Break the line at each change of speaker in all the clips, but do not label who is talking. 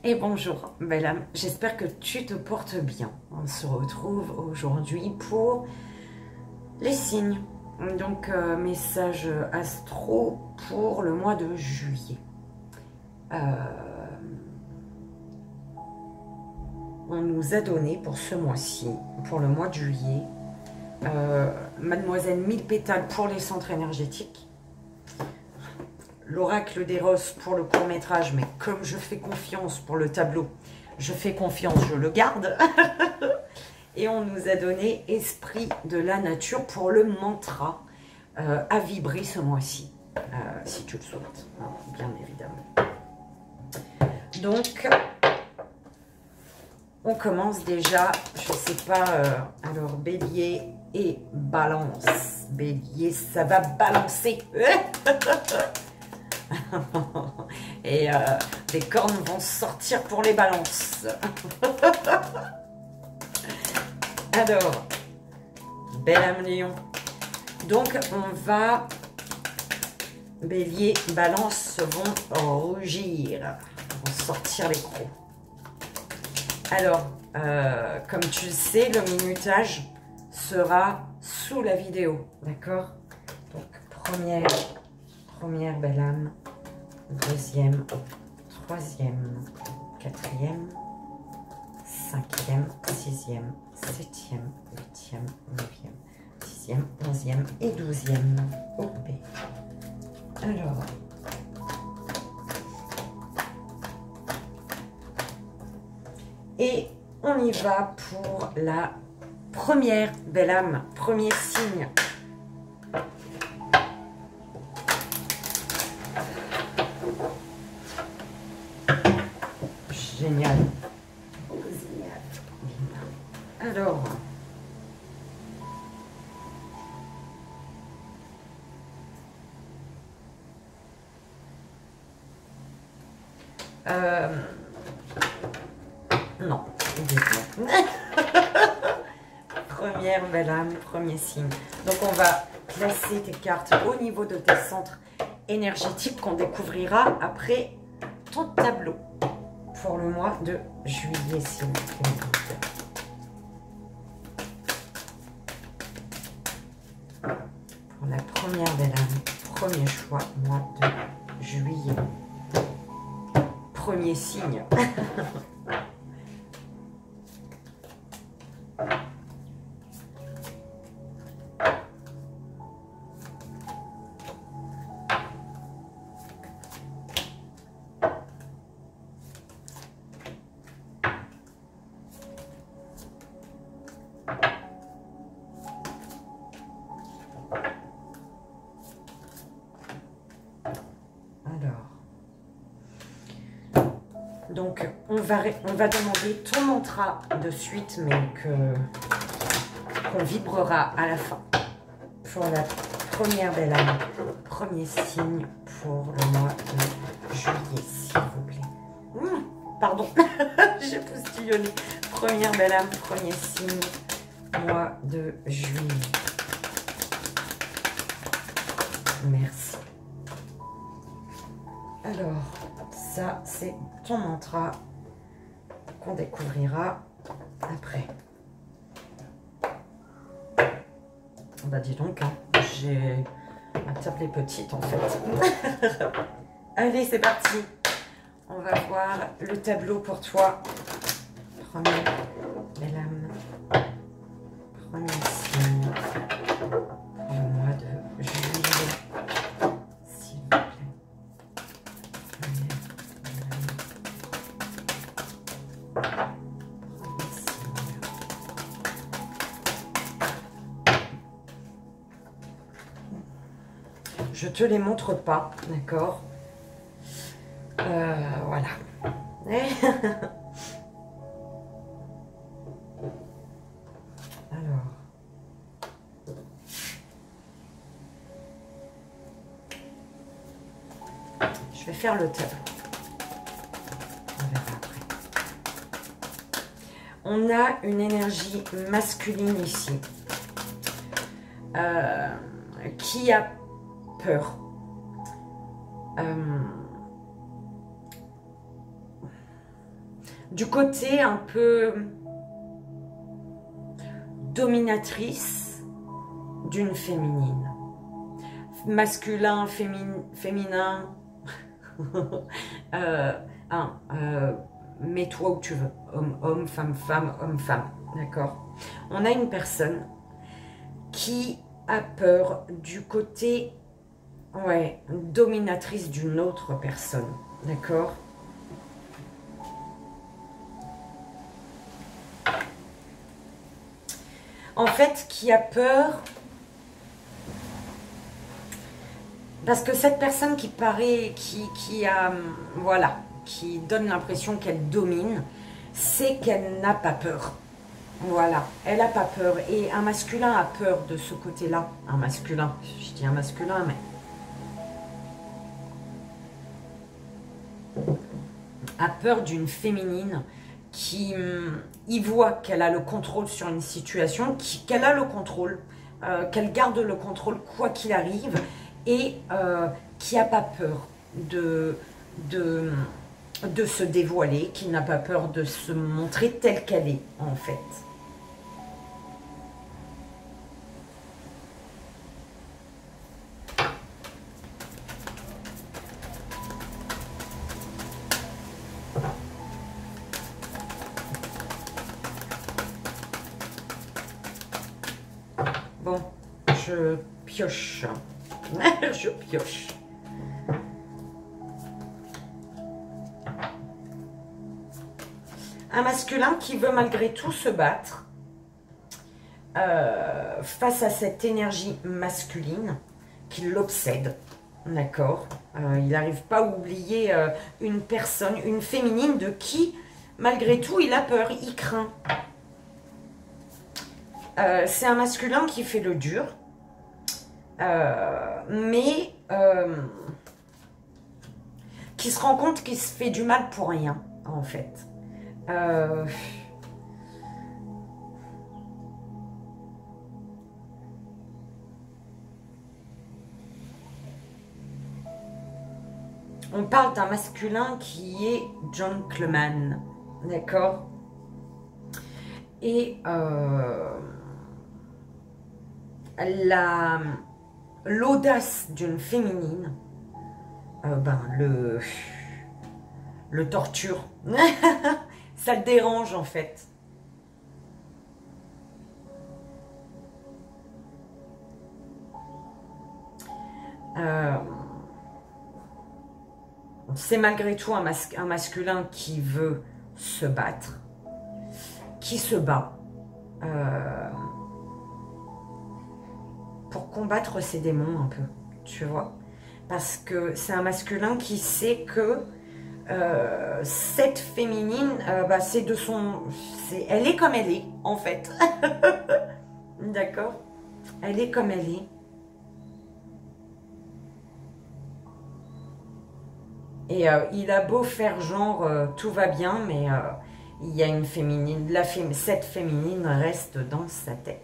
Et bonjour, belle âme, j'espère que tu te portes bien. On se retrouve aujourd'hui pour les signes. Donc, message astro pour le mois de juillet. On nous a donné pour ce mois-ci, pour le mois de juillet, Mademoiselle 1000 pétales pour les centres énergétiques. L'oracle des roses pour le court-métrage, mais comme je fais confiance pour le tableau, je fais confiance, je le garde. Et on nous a donné esprit de la nature pour le mantra à vibrer ce mois-ci, si tu le souhaites, hein, bien évidemment. Donc, on commence déjà, je sais pas, alors bélier et balance. Bélier, ça va balancer. Et les cornes vont sortir pour les balances. Alors, belle âme lion. Donc, on va... Bélier, balance vont rougir. Vont sortir les crocs. Alors, comme tu le sais, le minutage sera sous la vidéo. D'accord? Donc, première belle âme. Deuxième, troisième, quatrième, cinquième, sixième, septième, huitième, neuvième, dixième, onzième et douzième. Ok. Alors, et on y va pour la première belle âme, premier signe. Génial. Génial. Alors, non. Première belle âme, premier signe. Donc, on va placer tes cartes au niveau de tes centres énergétiques qu'on découvrira après ton tableau pour le mois de juillet, s'il vous plaît. Pour la première belle âme, premier choix, mois de juillet. Premier signe. Donc, on va demander ton mantra de suite, mais qu'on vibrera à la fin. Pour la première belle âme, premier signe pour le mois de juillet, s'il vous plaît. Pardon, j'ai postillonné. Première belle âme, premier signe, mois de juillet. Merci. Alors, ça, c'est ton mantra qu'on découvrira après. Bah dis donc, hein, j'ai ma table est petite en fait. Allez, c'est parti. On va voir le tableau pour toi. Première belle âme. Premier signe pour le mois de juillet. S'il vous plaît. Je te les montre pas, d'accord? Voilà. Alors. Je vais faire le tableau. On verra après. On a une énergie masculine ici. Qui a peur. du côté un peu dominatrice d'une féminine. Masculin, féminin, mets-toi où tu veux. Homme, homme, femme, femme, homme, femme. D'accord? On a une personne qui a peur du côté, ouais, dominatrice d'une autre personne. D'accord? En fait, qui a peur, parce que cette personne qui paraît, qui a, voilà, qui donne l'impression qu'elle domine, c'est qu'elle n'a pas peur. Voilà, elle n'a pas peur. Et un masculin a peur de ce côté-là. Un masculin, je dis un masculin, mais... a peur d'une féminine qui y voit qu'elle a le contrôle sur une situation, qu'elle a le contrôle, qu'elle garde le contrôle quoi qu'il arrive, et qui n'a pas peur de se dévoiler, qui n'a pas peur de se montrer telle qu'elle est, en fait. Bon, je pioche. Je pioche. Un masculin qui veut malgré tout se battre face à cette énergie masculine qui l'obsède. D'accord? Il n'arrive pas à oublier une personne, une féminine de qui, malgré tout, il a peur, il craint. C'est un masculin qui fait le dur, mais qui se rend compte qu'il se fait du mal pour rien, en fait. On parle d'un masculin qui est gentleman, d'accord? Et l'audace d'une féminine, le torture. Ça le dérange en fait. C'est malgré tout un masculin qui veut se battre, qui se bat pour combattre ses démons un peu, tu vois. Parce que c'est un masculin qui sait que cette féminine, c'est de son... elle est comme elle est, en fait. D'accord? Elle est comme elle est. Et il a beau faire genre tout va bien, mais il y a une féminine. Cette féminine reste dans sa tête.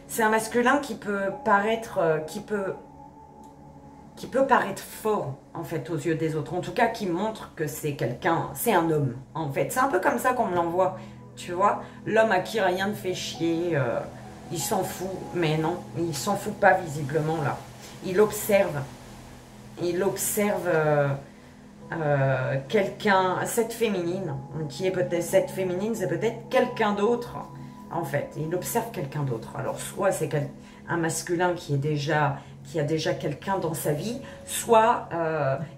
C'est un masculin qui peut paraître, qui peut paraître fort en fait aux yeux des autres. En tout cas, qui montre que c'est quelqu'un, c'est un homme en fait. C'est un peu comme ça qu'on me l'envoie, tu vois. L'homme à qui rien ne fait chier, il s'en fout, mais non, il s'en fout pas visiblement là. Il observe quelqu'un, cette féminine, qui est peut-être, cette féminine, c'est peut-être quelqu'un d'autre, en fait. Il observe quelqu'un d'autre. Alors, soit c'est un masculin qui a déjà quelqu'un dans sa vie, soit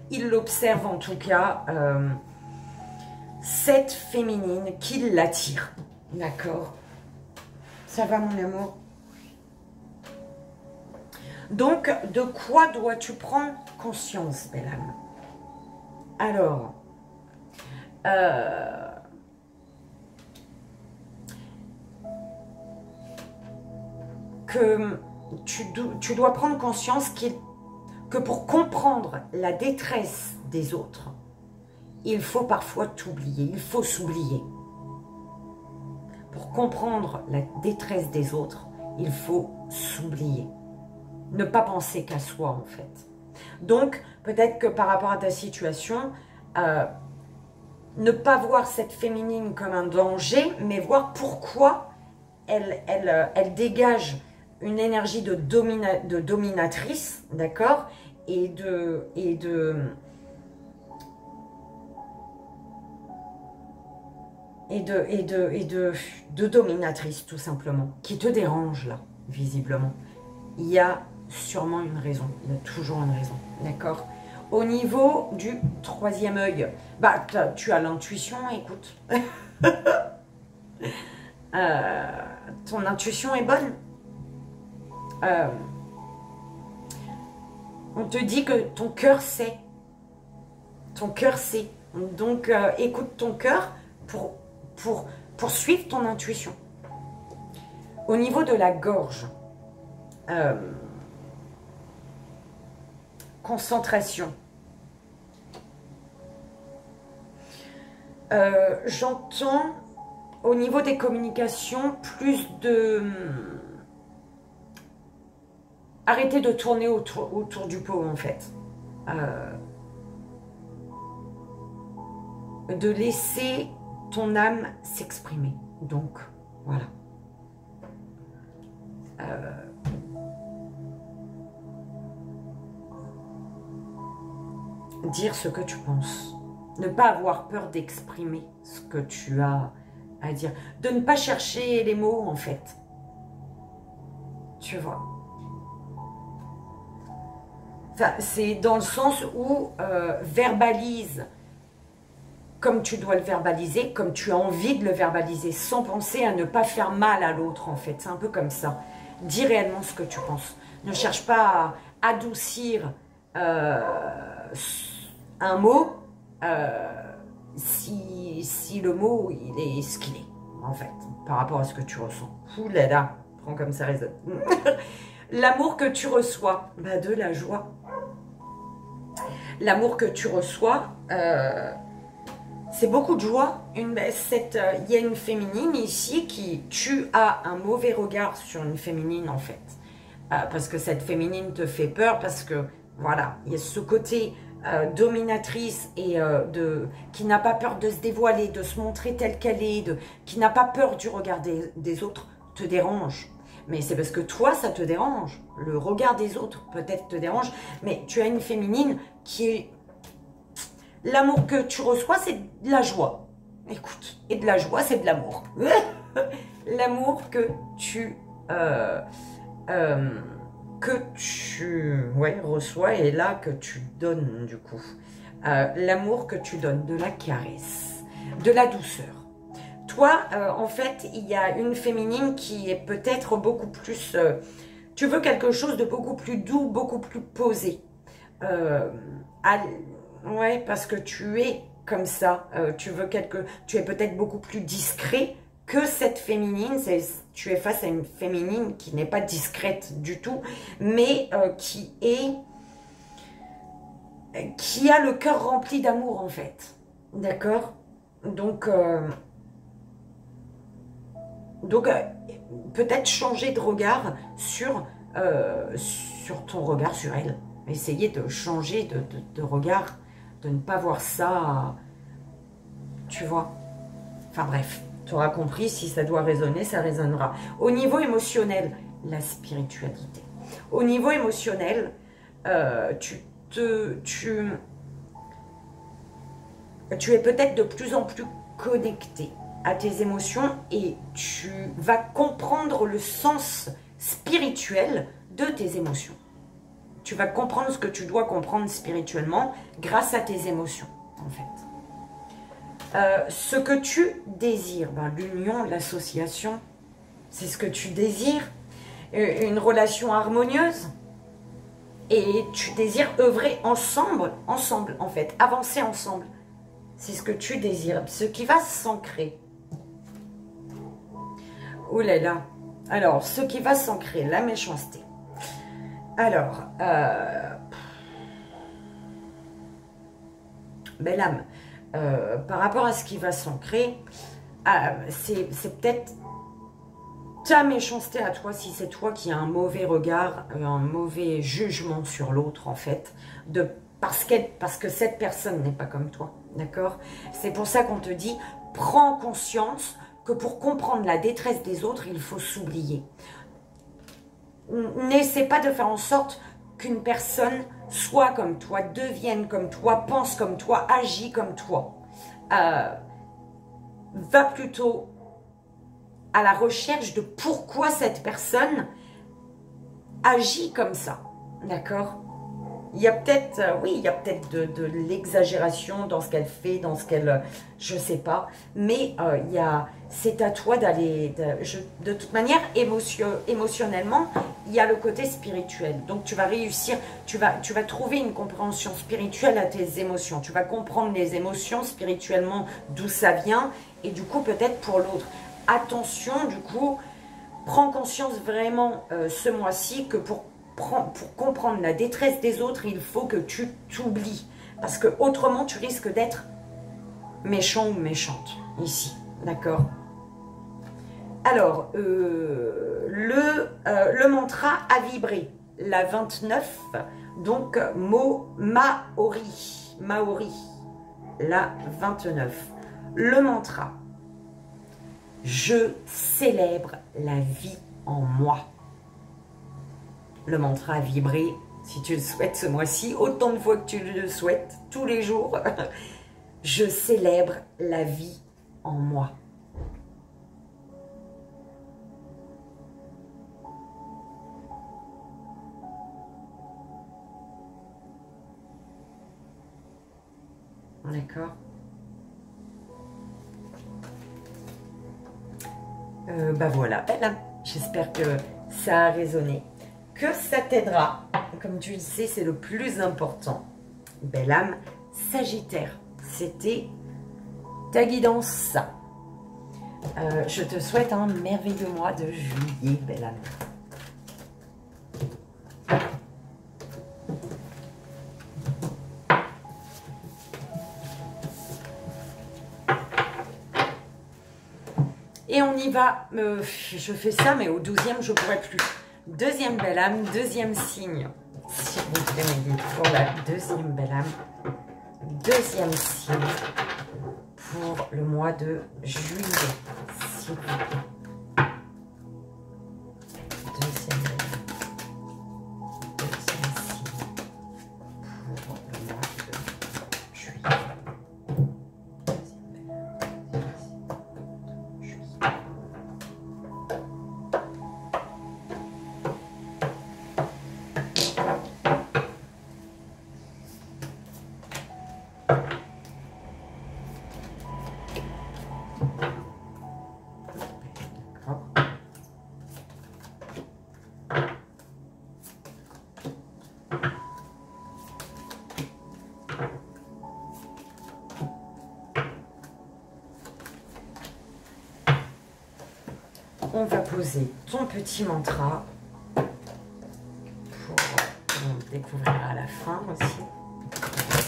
il l'observe en tout cas, cette féminine qui l'attire. D'accord? Ça va, mon amour? Donc, de quoi dois-tu prendre conscience, belle âme? Alors, que tu dois prendre conscience que pour comprendre la détresse des autres, il faut parfois t'oublier, il faut s'oublier. Pour comprendre la détresse des autres, il faut s'oublier. Ne pas penser qu'à soi, en fait. Donc, peut-être que par rapport à ta situation, ne pas voir cette féminine comme un danger, mais voir pourquoi elle dégage une énergie de dominatrice, d'accord, et de dominatrice, tout simplement, qui te dérange, là, visiblement. Il y a sûrement une raison, il y a toujours une raison, d'accord. Au niveau du troisième œil, bah, tu as l'intuition, écoute. Ton intuition est bonne. On te dit que ton cœur sait. Ton cœur sait. Donc, écoute ton cœur pour suivre ton intuition. Au niveau de la gorge, concentration. J'entends au niveau des communications plus de... Arrêtez de tourner autour du pot, en fait. De laisser ton âme s'exprimer. Donc, voilà. Dire ce que tu penses. Ne pas avoir peur d'exprimer ce que tu as à dire. De ne pas chercher les mots, en fait. Tu vois. Enfin, c'est dans le sens où verbalise comme tu dois le verbaliser, comme tu as envie de le verbaliser, sans penser à ne pas faire mal à l'autre, en fait. C'est un peu comme ça. Dis réellement ce que tu penses. Ne cherche pas à adoucir un mot si le mot, il est ce qu'il est, en fait, par rapport à ce que tu ressens. Ouh là là, prends comme ça résonne. L'amour que tu reçois, bah de la joie. L'amour que tu reçois, c'est beaucoup de joie. Il y a une féminine ici tu as un mauvais regard sur une féminine, en fait. Parce que cette féminine te fait peur, parce que, voilà, il y a ce côté dominatrice et qui n'a pas peur de se dévoiler, de se montrer telle qu'elle est, qui n'a pas peur du regard des autres, te dérange. Mais c'est parce que toi, ça te dérange. Le regard des autres, peut-être, te dérange. Mais tu as une féminine qui est... L'amour que tu reçois, c'est de la joie. Écoute, et de la joie, c'est de l'amour. L'amour que tu reçois et là que tu donnes, du coup. L'amour que tu donnes, de la caresse, de la douceur. Toi, en fait, il y a une féminine qui est peut-être beaucoup plus... tu veux quelque chose de beaucoup plus doux, beaucoup plus posé. Ouais, parce que tu es comme ça. Tu es peut-être beaucoup plus discret que cette féminine. Tu es face à une féminine qui n'est pas discrète du tout, mais qui a le cœur rempli d'amour, en fait. D'accord? Donc peut-être changer de regard sur ton regard sur elle. Essayer de changer de regard, de ne pas voir ça, tu vois. Enfin bref, tu auras compris, si ça doit résonner, ça résonnera. Au niveau émotionnel, la spiritualité. Au niveau émotionnel, tu es peut-être de plus en plus connecté à tes émotions et tu vas comprendre le sens spirituel de tes émotions. Tu vas comprendre ce que tu dois comprendre spirituellement grâce à tes émotions, en fait. Ce que tu désires, ben, l'union, l'association, c'est ce que tu désires. Une relation harmonieuse. Et tu désires œuvrer ensemble, en fait, avancer ensemble. C'est ce que tu désires, ce qui va s'ancrer. Oh là là. Alors, ce qui va s'ancrer, la méchanceté. Alors, belle âme, par rapport à ce qui va s'ancrer, c'est peut-être ta méchanceté à toi, si c'est toi qui as un mauvais regard, un mauvais jugement sur l'autre en fait, parce que cette personne n'est pas comme toi, d'accord? C'est pour ça qu'on te dit, prends conscience que pour comprendre la détresse des autres, il faut s'oublier. N'essaie pas de faire en sorte qu'une personne soit comme toi, devienne comme toi, pense comme toi, agit comme toi. Va plutôt à la recherche de pourquoi cette personne agit comme ça, d'accord? Il y a peut-être, oui, il y a peut-être de l'exagération dans ce qu'elle fait, dans ce qu'elle, je sais pas, mais c'est à toi d'aller, de toute manière, émotionnellement, il y a le côté spirituel. Donc tu vas réussir, tu vas trouver une compréhension spirituelle à tes émotions. Tu vas comprendre les émotions spirituellement, d'où ça vient, et du coup peut-être pour l'autre. Attention, du coup, prends conscience vraiment ce mois-ci que pour comprendre la détresse des autres, il faut que tu t'oublies. Parce que autrement, tu risques d'être méchant ou méchante ici. D'accord? Alors, le mantra a vibré. La 29, donc Maori. Maori. La 29. Le mantra. Je célèbre la vie en moi. Le mantra a vibré, si tu le souhaites ce mois-ci, autant de fois que tu le souhaites, tous les jours. Je célèbre la vie en moi. D'accord. Bah voilà, j'espère que ça a résonné, que ça t'aidera. Comme tu le sais, c'est le plus important. Belle âme, Sagittaire, c'était ta guidance. Je te souhaite un merveilleux mois de juillet, belle âme. Et on y va, je fais ça, mais au 12e, je ne pourrai plus. Deuxième belle âme, deuxième signe. S'il vous plaît, m'aider pour la deuxième belle âme. Deuxième signe pour le mois de juillet. S'il vous plaît. Deuxième belle âme. Deuxième signe pour le mois de juillet. On va poser ton petit mantra pour on découvrira à la fin aussi.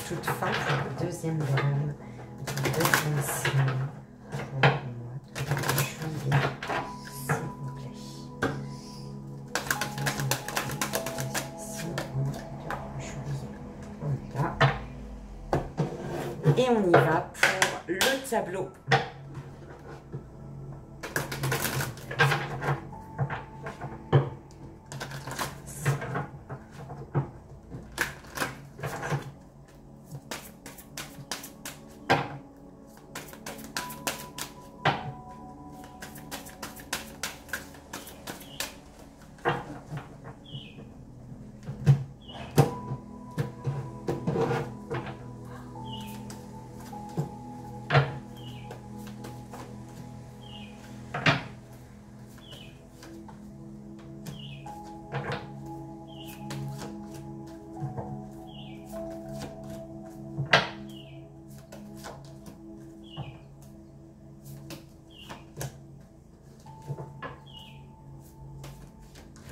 Toute fin pour le deuxième âme, le deuxième signe pour le mois de juillet, s'il vous plaît. Deuxième signe pour le mois de juillet. Voilà. Et on y va pour le tableau.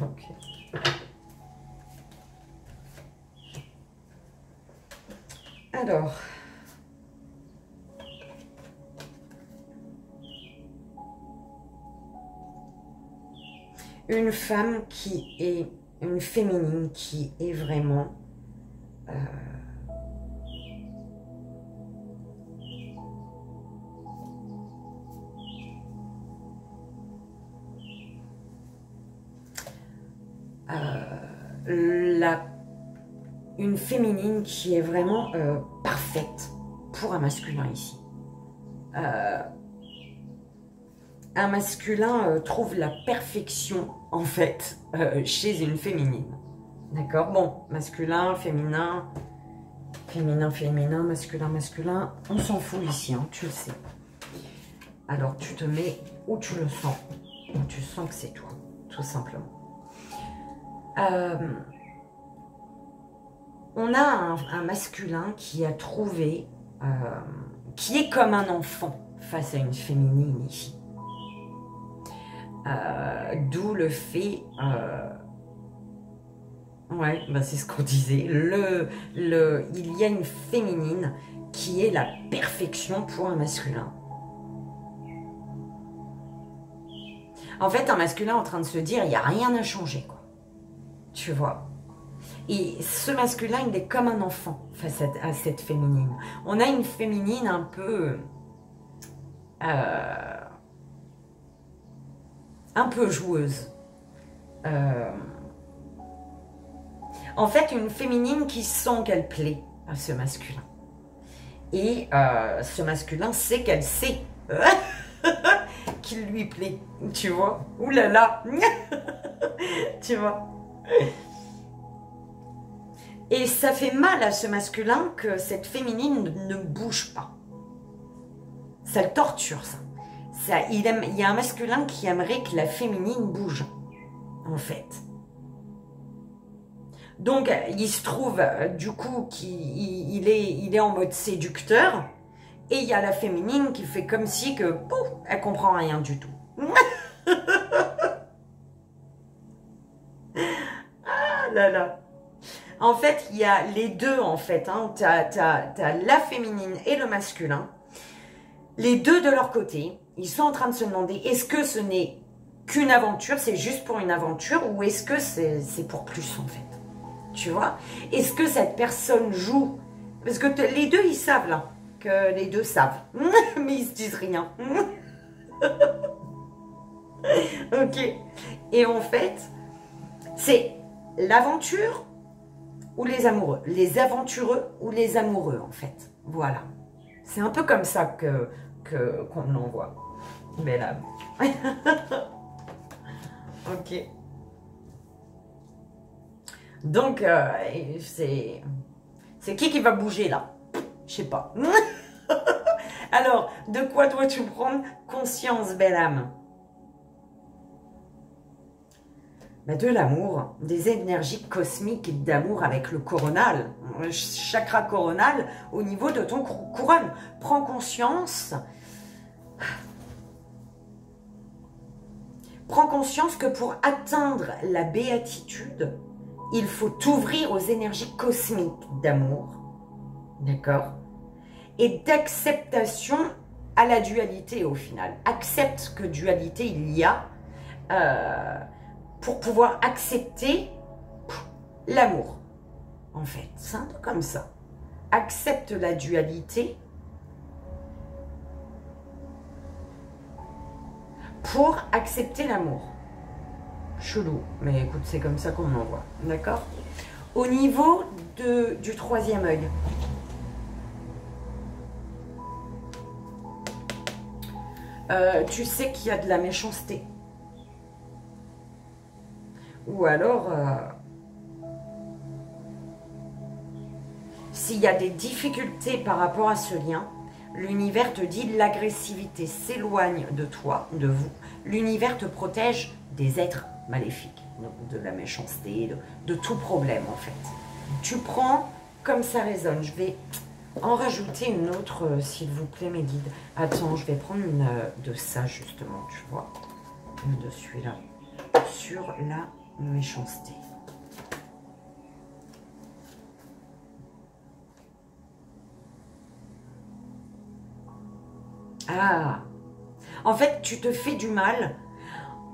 Ok. Alors, une femme qui est une féminine, qui est vraiment une féminine qui est vraiment parfaite pour un masculin ici. Un masculin trouve la perfection en fait chez une féminine. D'accord? Bon, masculin, féminin, féminin, féminin, masculin, masculin, on s'en fout ici, hein, tu le sais. Alors tu te mets où tu le sens, où tu sens que c'est toi, tout simplement. On a un masculin qui a trouvé, qui est comme un enfant face à une féminine ici. D'où le fait, ouais, bah c'est ce qu'on disait, il y a une féminine qui est la perfection pour un masculin. En fait, un masculin est en train de se dire, il n'y a rien à changer, quoi. Tu vois. Et ce masculin, il est comme un enfant face à cette féminine. On a une féminine un peu joueuse. En fait, une féminine qui sent qu'elle plaît à ce masculin. Et ce masculin sait qu'elle sait qu'il lui plaît. Tu vois? Ouh là là. Tu vois? Et ça fait mal à ce masculin que cette féminine ne bouge pas. Ça le torture, ça. Il y a un masculin qui aimerait que la féminine bouge, en fait. Donc, il se trouve, du coup, qu'il est en mode séducteur. Et il y a la féminine qui fait comme si que, pouf, elle comprend rien du tout. Ah là là. En fait, il y a les deux, en fait. Hein. T'as la féminine et le masculin. Les deux de leur côté, ils sont en train de se demander, est-ce que ce n'est qu'une aventure, c'est juste pour une aventure, ou est-ce que c'est pour plus, en fait? Tu vois? Est-ce que cette personne joue? Parce que les deux, ils savent, là. Que les deux savent. Mais ils se disent rien. Ok. Et en fait, c'est l'aventure ou les amoureux. Les aventureux ou les amoureux, en fait. Voilà. C'est un peu comme ça qu'on l'envoie. Mais là. Ok. Donc, c'est qui va bouger là? Je sais pas. Alors, de quoi dois-tu prendre conscience, belle âme? Ben, de l'amour, des énergies cosmiques d'amour avec le coronal, chakra coronal au niveau de ton couronne. Prends conscience. Prends conscience que pour atteindre la béatitude, il faut t'ouvrir aux énergies cosmiques d'amour, d'accord? Et d'acceptation à la dualité au final. Accepte que dualité il y a pour pouvoir accepter l'amour, en fait. C'est un peu comme ça. Accepte la dualité pour accepter l'amour. Chelou, mais écoute, c'est comme ça qu'on l'envoie, d'accord? Au niveau du troisième œil, tu sais qu'il y a de la méchanceté. Ou alors, s'il y a des difficultés par rapport à ce lien, l'univers te dit l'agressivité s'éloigne de toi, de vous. L'univers te protège des êtres maléfiques, de la méchanceté, de tout problème en fait. Tu prends comme ça résonne. Je vais en rajouter une autre, s'il vous plaît, mes guides. Attends, je vais prendre une de ça justement, tu vois. Une de celui-là. Sur la méchanceté. Ah, en fait, tu te fais du mal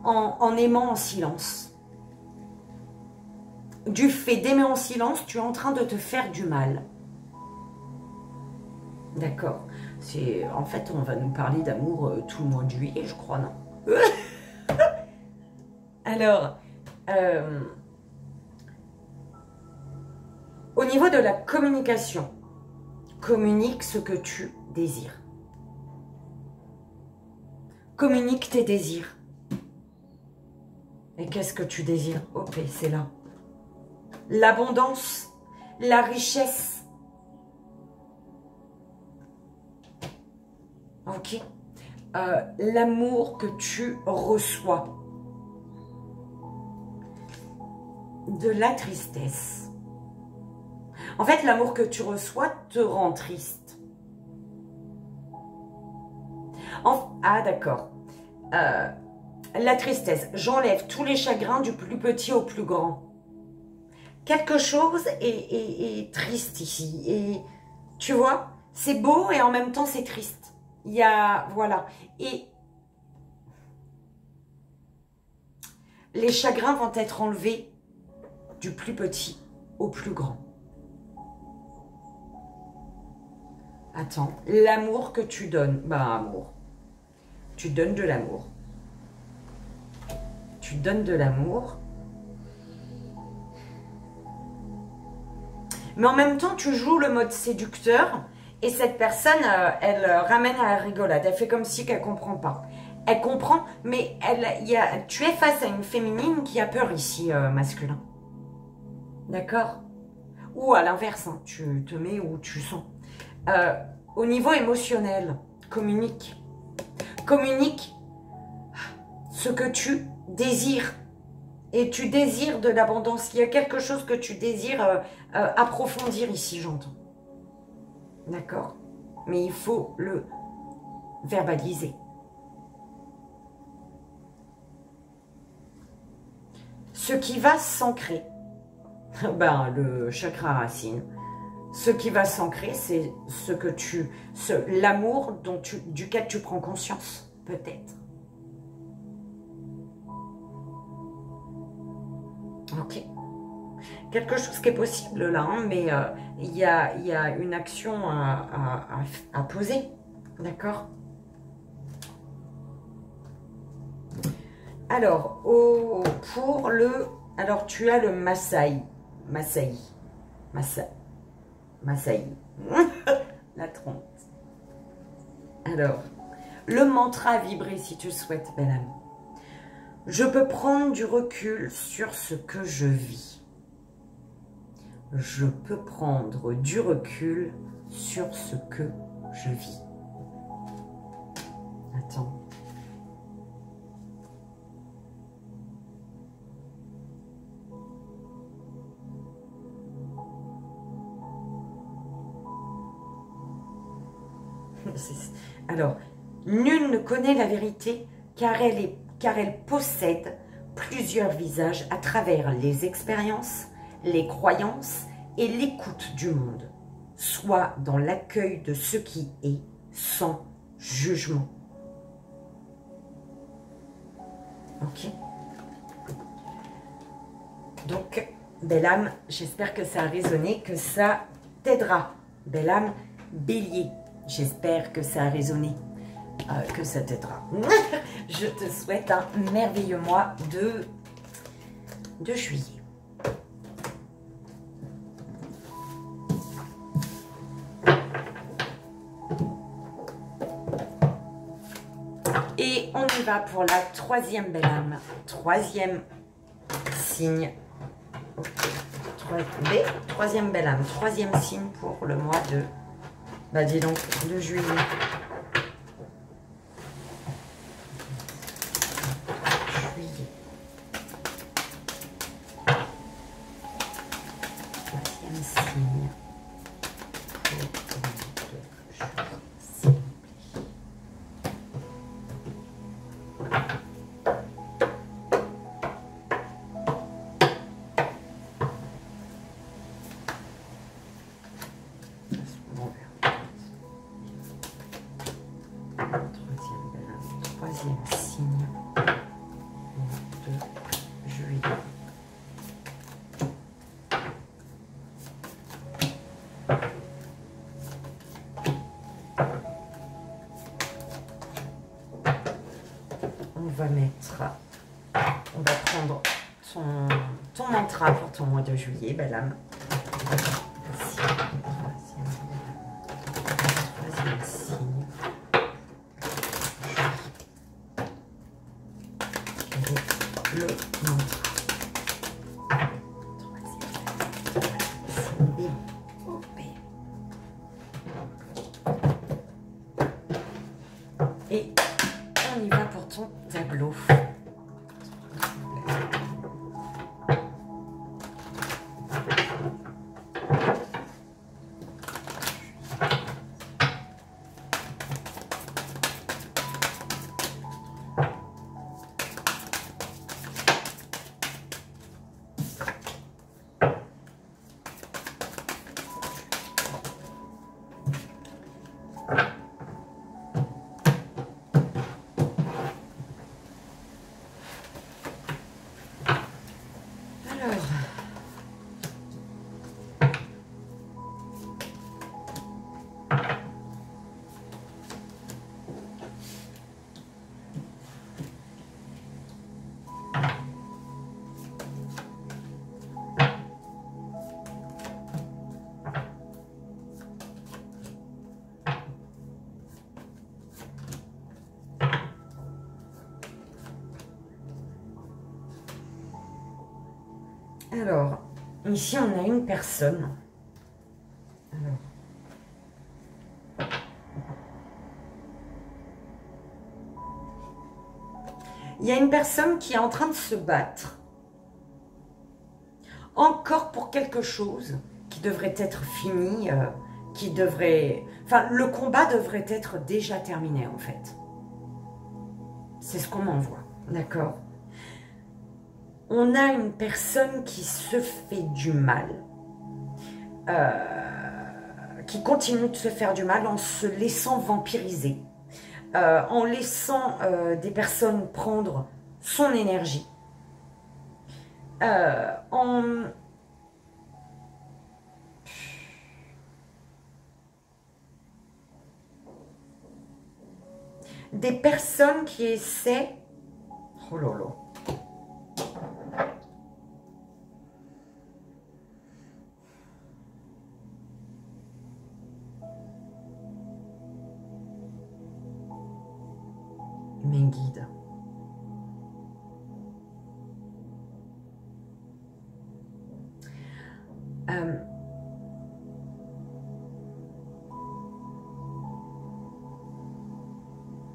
en aimant en silence. Du fait d'aimer en silence, tu es en train de te faire du mal. D'accord. En fait, on va nous parler d'amour tout le mois de juillet, je crois, non? Alors, au niveau de la communication, communique ce que tu désires. Communique tes désirs. Et qu'est-ce que tu désires? Ok, c'est là. L'abondance, la richesse. Ok. L'amour que tu reçois. De la tristesse. En fait, l'amour que tu reçois te rend triste. Ah, d'accord. La tristesse. J'enlève tous les chagrins du plus petit au plus grand. Quelque chose est triste ici. Et tu vois, c'est beau et en même temps c'est triste. Il y a, voilà. Et les chagrins vont être enlevés du plus petit au plus grand. Attends, l'amour que tu donnes. Bah, amour. Tu donnes de l'amour. Tu donnes de l'amour. Mais en même temps, tu joues le mode séducteur. Et cette personne, elle ramène à la rigolade. Elle fait comme si qu'elle ne comprend pas. Elle comprend, mais tu es face à une féminine qui a peur ici, masculin. D'accord? Ou à l'inverse, hein, tu te mets où tu sens. Au niveau émotionnel, communique. Communique ce que tu désires. Et tu désires de l'abondance. Il y a quelque chose que tu désires approfondir ici, j'entends. D'accord? Mais il faut le verbaliser. Ce qui va s'ancrer, ben, le chakra racine, ce qui va s'ancrer, c'est ce que l'amour duquel tu prends conscience, peut-être. Ok. Quelque chose qui est possible là, hein, mais il y a une action à poser. D'accord? Alors, alors, tu as le Masaï. La trompe. Alors, le mantra à vibrer si tu le souhaites, belle âme. Je peux prendre du recul sur ce que je vis. Je peux prendre du recul sur ce que je vis. Attends. Alors, nul ne connaît la vérité car elle possède plusieurs visages à travers les expériences, les croyances et l'écoute du monde, soit dans l'accueil de ce qui est sans jugement. Ok? Donc, belle âme, j'espère que ça a résonné, que ça t'aidera. Belle âme, bélier, j'espère que ça a résonné, que ça t'aidera. Je te souhaite un merveilleux mois de juillet. Et on y va pour la troisième belle âme. Troisième signe. Troisième belle âme. Troisième signe pour le mois de... Bah dis donc, de juillet. Troisième signe. Troisième signe mantra. On va prendre ton mantra pour ton mois de juillet, belle âme. Troisième signe. Le mantra. Et on y va pour ton tableau. Alors, ici, on a une personne. Alors. Il y a une personne qui est en train de se battre. Encore pour quelque chose qui devrait être fini, qui devrait... Enfin, le combat devrait être déjà terminé, en fait. C'est ce qu'on m'envoie, d'accord ? On a une personne qui se fait du mal, qui continue de se faire du mal en se laissant vampiriser, en laissant des personnes prendre son énergie, des personnes qui essaient... Oh là là. Mes guides.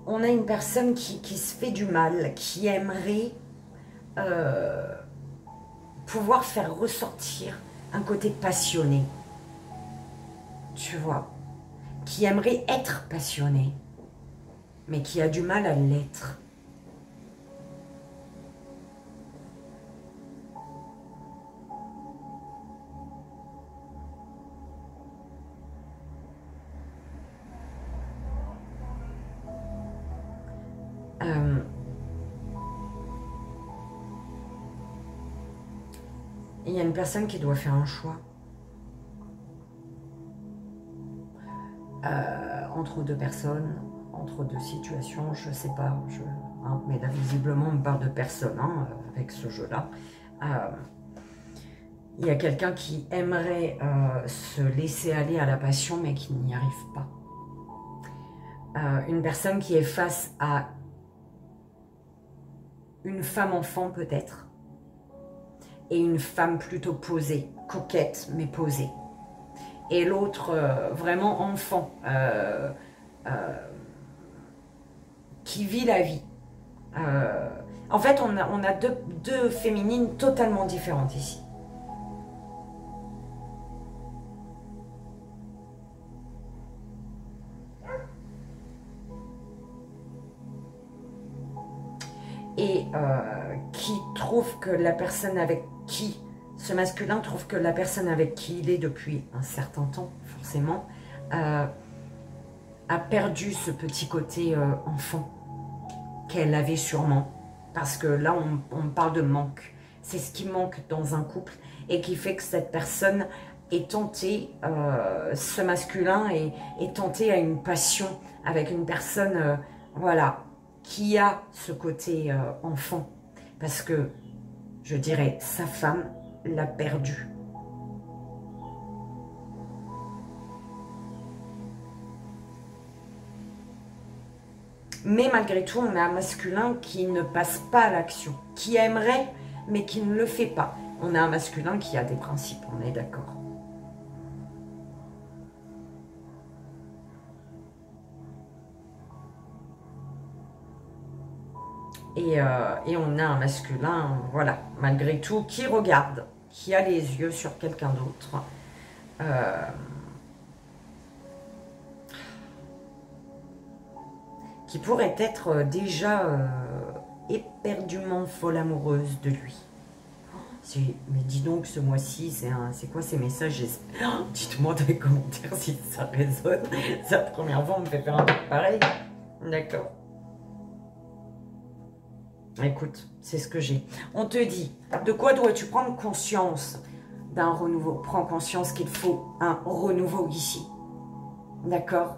On a une personne qui se fait du mal, qui aimerait pouvoir faire ressortir un côté passionné, tu vois, qui aimerait être passionné, mais qui a du mal à l'être. Il y a une personne qui doit faire un choix entre deux personnes, entre deux situations, je sais pas, mais là visiblement on parle de personnes avec ce jeu-là. Il y a quelqu'un qui aimerait se laisser aller à la passion mais qui n'y arrive pas. Une personne qui est face à une femme enfant peut-être, et une femme plutôt posée, coquette mais posée. Et l'autre vraiment enfant, qui vit la vie. En fait, on a deux féminines totalement différentes ici. Et qui trouve que la personne avec qui, ce masculin trouve que la personne avec qui il est depuis un certain temps, forcément, a perdu ce petit côté enfant qu'elle avait sûrement. Parce que là, on parle de manque. C'est ce qui manque dans un couple et qui fait que cette personne est tentée, ce masculin est tenté à une passion avec une personne, voilà, qui a ce côté enfant. Parce que, je dirais, sa femme l'a perdu. Mais malgré tout, on a un masculin qui ne passe pas à l'action, qui aimerait, mais qui ne le fait pas. On a un masculin qui a des principes, on est d'accord. Et on a un masculin, voilà, malgré tout, qui regarde, qui a les yeux sur quelqu'un d'autre. Qui pourrait être déjà éperdument folle amoureuse de lui. Mais dis donc, ce mois-ci, c'est quoi ces messages? Dites-moi dans les commentaires si ça résonne. C'est la première fois on me fait faire un truc pareil. D'accord. Écoute, c'est ce que j'ai. On te dit, de quoi dois-tu prendre conscience d'un renouveau? Prends conscience qu'il faut un renouveau ici. D'accord?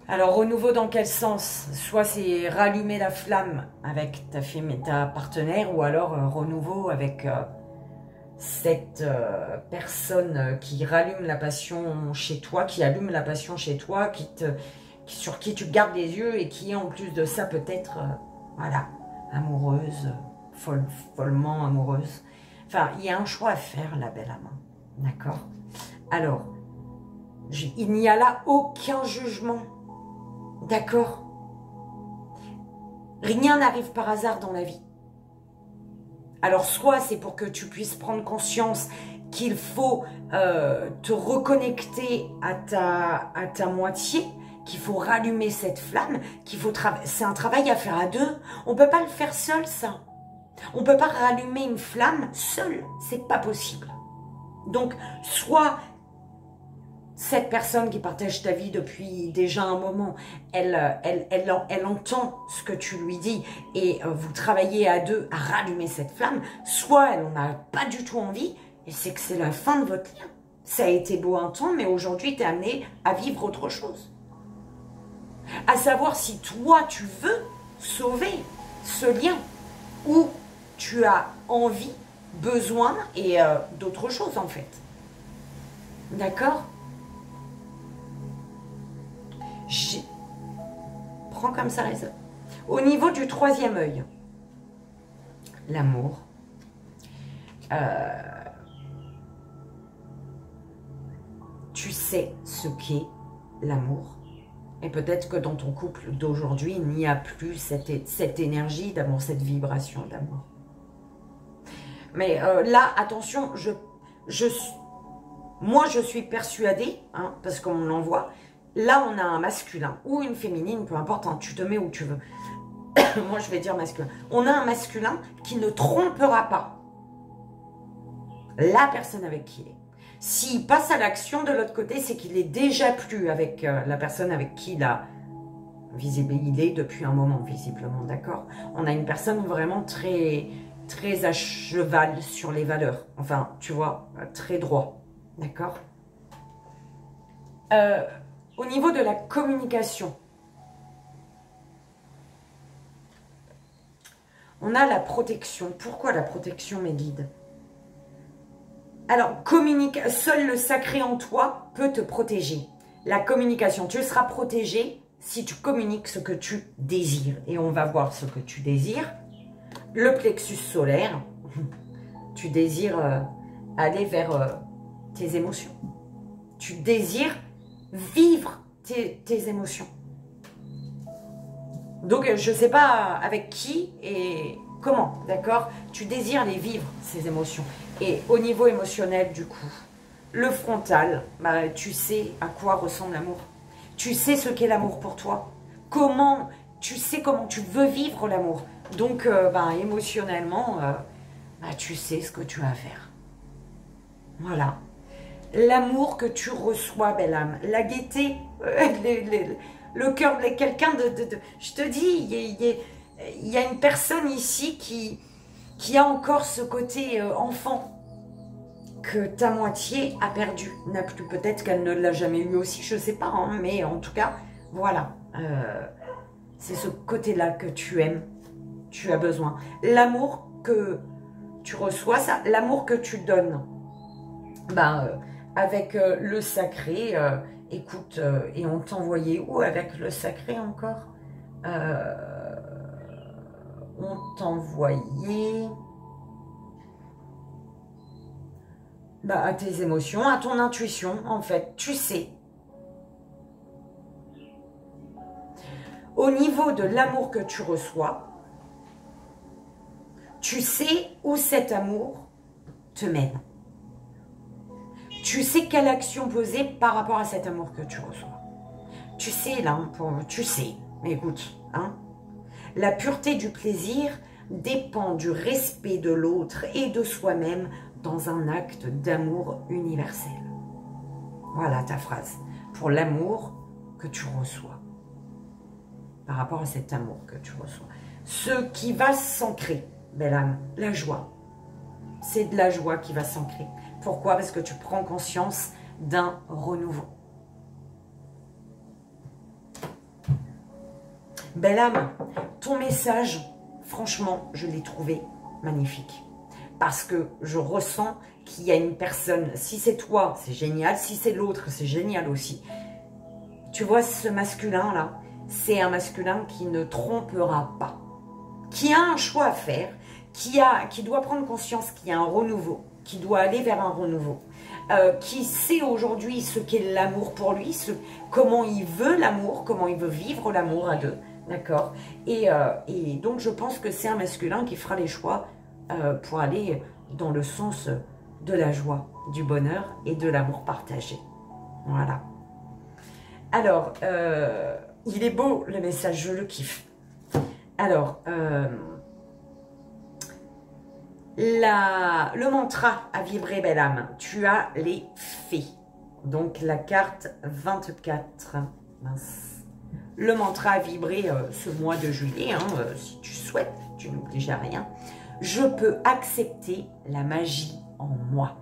Alors, renouveau dans quel sens? Soit c'est rallumer la flamme avec ta femme et ta partenaire, ou alors renouveau avec cette personne qui rallume la passion chez toi, qui allume la passion chez toi, sur qui tu gardes les yeux et qui, en plus de ça, peut-être, voilà, amoureuse, follement amoureuse. Enfin, il y a un choix à faire, la belle amant. D'accord? Alors, il n'y a là aucun jugement. D'accord? Rien n'arrive par hasard dans la vie. Alors, soit c'est pour que tu puisses prendre conscience qu'il faut te reconnecter à ta moitié, qu'il faut rallumer cette flamme, c'est un travail à faire à deux. On ne peut pas le faire seul, ça. On ne peut pas rallumer une flamme seul. C'est pas possible. Donc, soit cette personne qui partage ta vie depuis déjà un moment, elle entend ce que tu lui dis et vous travaillez à deux à rallumer cette flamme, soit elle n'en a pas du tout envie et c'est que c'est la fin de votre lien. Ça a été beau un temps, mais aujourd'hui, tu es amené à vivre autre chose. À savoir si toi, tu veux sauver ce lien ou tu as envie, besoin et d'autres choses en fait. D'accord ? Prends comme ça résonne. Au niveau du troisième œil, l'amour. Tu sais ce qu'est l'amour. Et peut-être que dans ton couple d'aujourd'hui, il n'y a plus cette énergie d'amour, cette vibration d'amour. Mais là, attention, moi je suis persuadée, hein, parce qu'on l'envoie, là on a un masculin ou une féminine, peu importe, hein, tu te mets où tu veux. Moi je vais dire masculin. On a un masculin qui ne trompera pas la personne avec qui il est. S'il passe à l'action de l'autre côté, c'est qu'il est déjà plus avec la personne avec qui il est depuis un moment, visiblement, d'accord? On a une personne vraiment très à cheval sur les valeurs. Enfin, tu vois, très droit, d'accord? Au niveau de la communication, on a la protection. Pourquoi la protection, mes guides? Alors, seul le sacré en toi peut te protéger. La communication, tu seras protégé si tu communiques ce que tu désires. Et on va voir ce que tu désires. Le plexus solaire, tu désires aller vers tes émotions. Tu désires vivre tes émotions. Donc, je ne sais pas avec qui et comment, d'accord? Tu désires les vivre, ces émotions. Et au niveau émotionnel, du coup, le frontal, bah, tu sais à quoi ressemble l'amour. Tu sais ce qu'est l'amour pour toi. Tu sais comment tu veux vivre l'amour. Donc, émotionnellement, tu sais ce que tu as à faire. Voilà. L'amour que tu reçois, belle âme. La gaieté, le cœur de quelqu'un je te dis, il y a une personne ici qui a encore ce côté enfant que ta moitié a perdu, n'a plus. Peut-être qu'elle ne l'a jamais eu aussi, je ne sais pas, hein, mais en tout cas, voilà. C'est ce côté-là que tu aimes, tu as besoin. L'amour que tu reçois, l'amour que tu donnes, avec le sacré, écoute, et on t'envoyait où avec le sacré encore? On t'envoyait à tes émotions, à ton intuition, en fait, tu sais. Au niveau de l'amour que tu reçois, tu sais où cet amour te mène. Tu sais quelle action poser par rapport à cet amour que tu reçois. Tu sais, là, tu sais, mais écoute, hein, la pureté du plaisir dépend du respect de l'autre et de soi-même dans un acte d'amour universel. Voilà ta phrase. Pour l'amour que tu reçois. Par rapport à cet amour que tu reçois. Ce qui va s'ancrer, belle âme, la joie. C'est de la joie qui va s'ancrer. Pourquoi? Parce que tu prends conscience d'un renouveau. Belle âme, ton message, franchement, je l'ai trouvé magnifique. Parce que je ressens qu'il y a une personne, si c'est toi, c'est génial, si c'est l'autre, c'est génial aussi. Tu vois, ce masculin-là, c'est un masculin qui ne trompera pas, qui a un choix à faire, qui doit prendre conscience qu'il y a un renouveau, qui doit aller vers un renouveau, qui sait aujourd'hui ce qu'est l'amour pour lui, comment il veut l'amour, comment il veut vivre l'amour à deux, d'accord, et donc je pense que c'est un masculin qui fera les choix pour aller dans le sens de la joie, du bonheur et de l'amour partagé. Voilà. Alors, il est beau le message, je le kiffe. Alors, le mantra à vibrer, belle âme, tu as les fées. Donc, la carte 24. Mince. Le mantra à vibrer ce mois de juillet, hein, si tu souhaites, tu n'obliges à rien. Je peux accepter la magie en moi.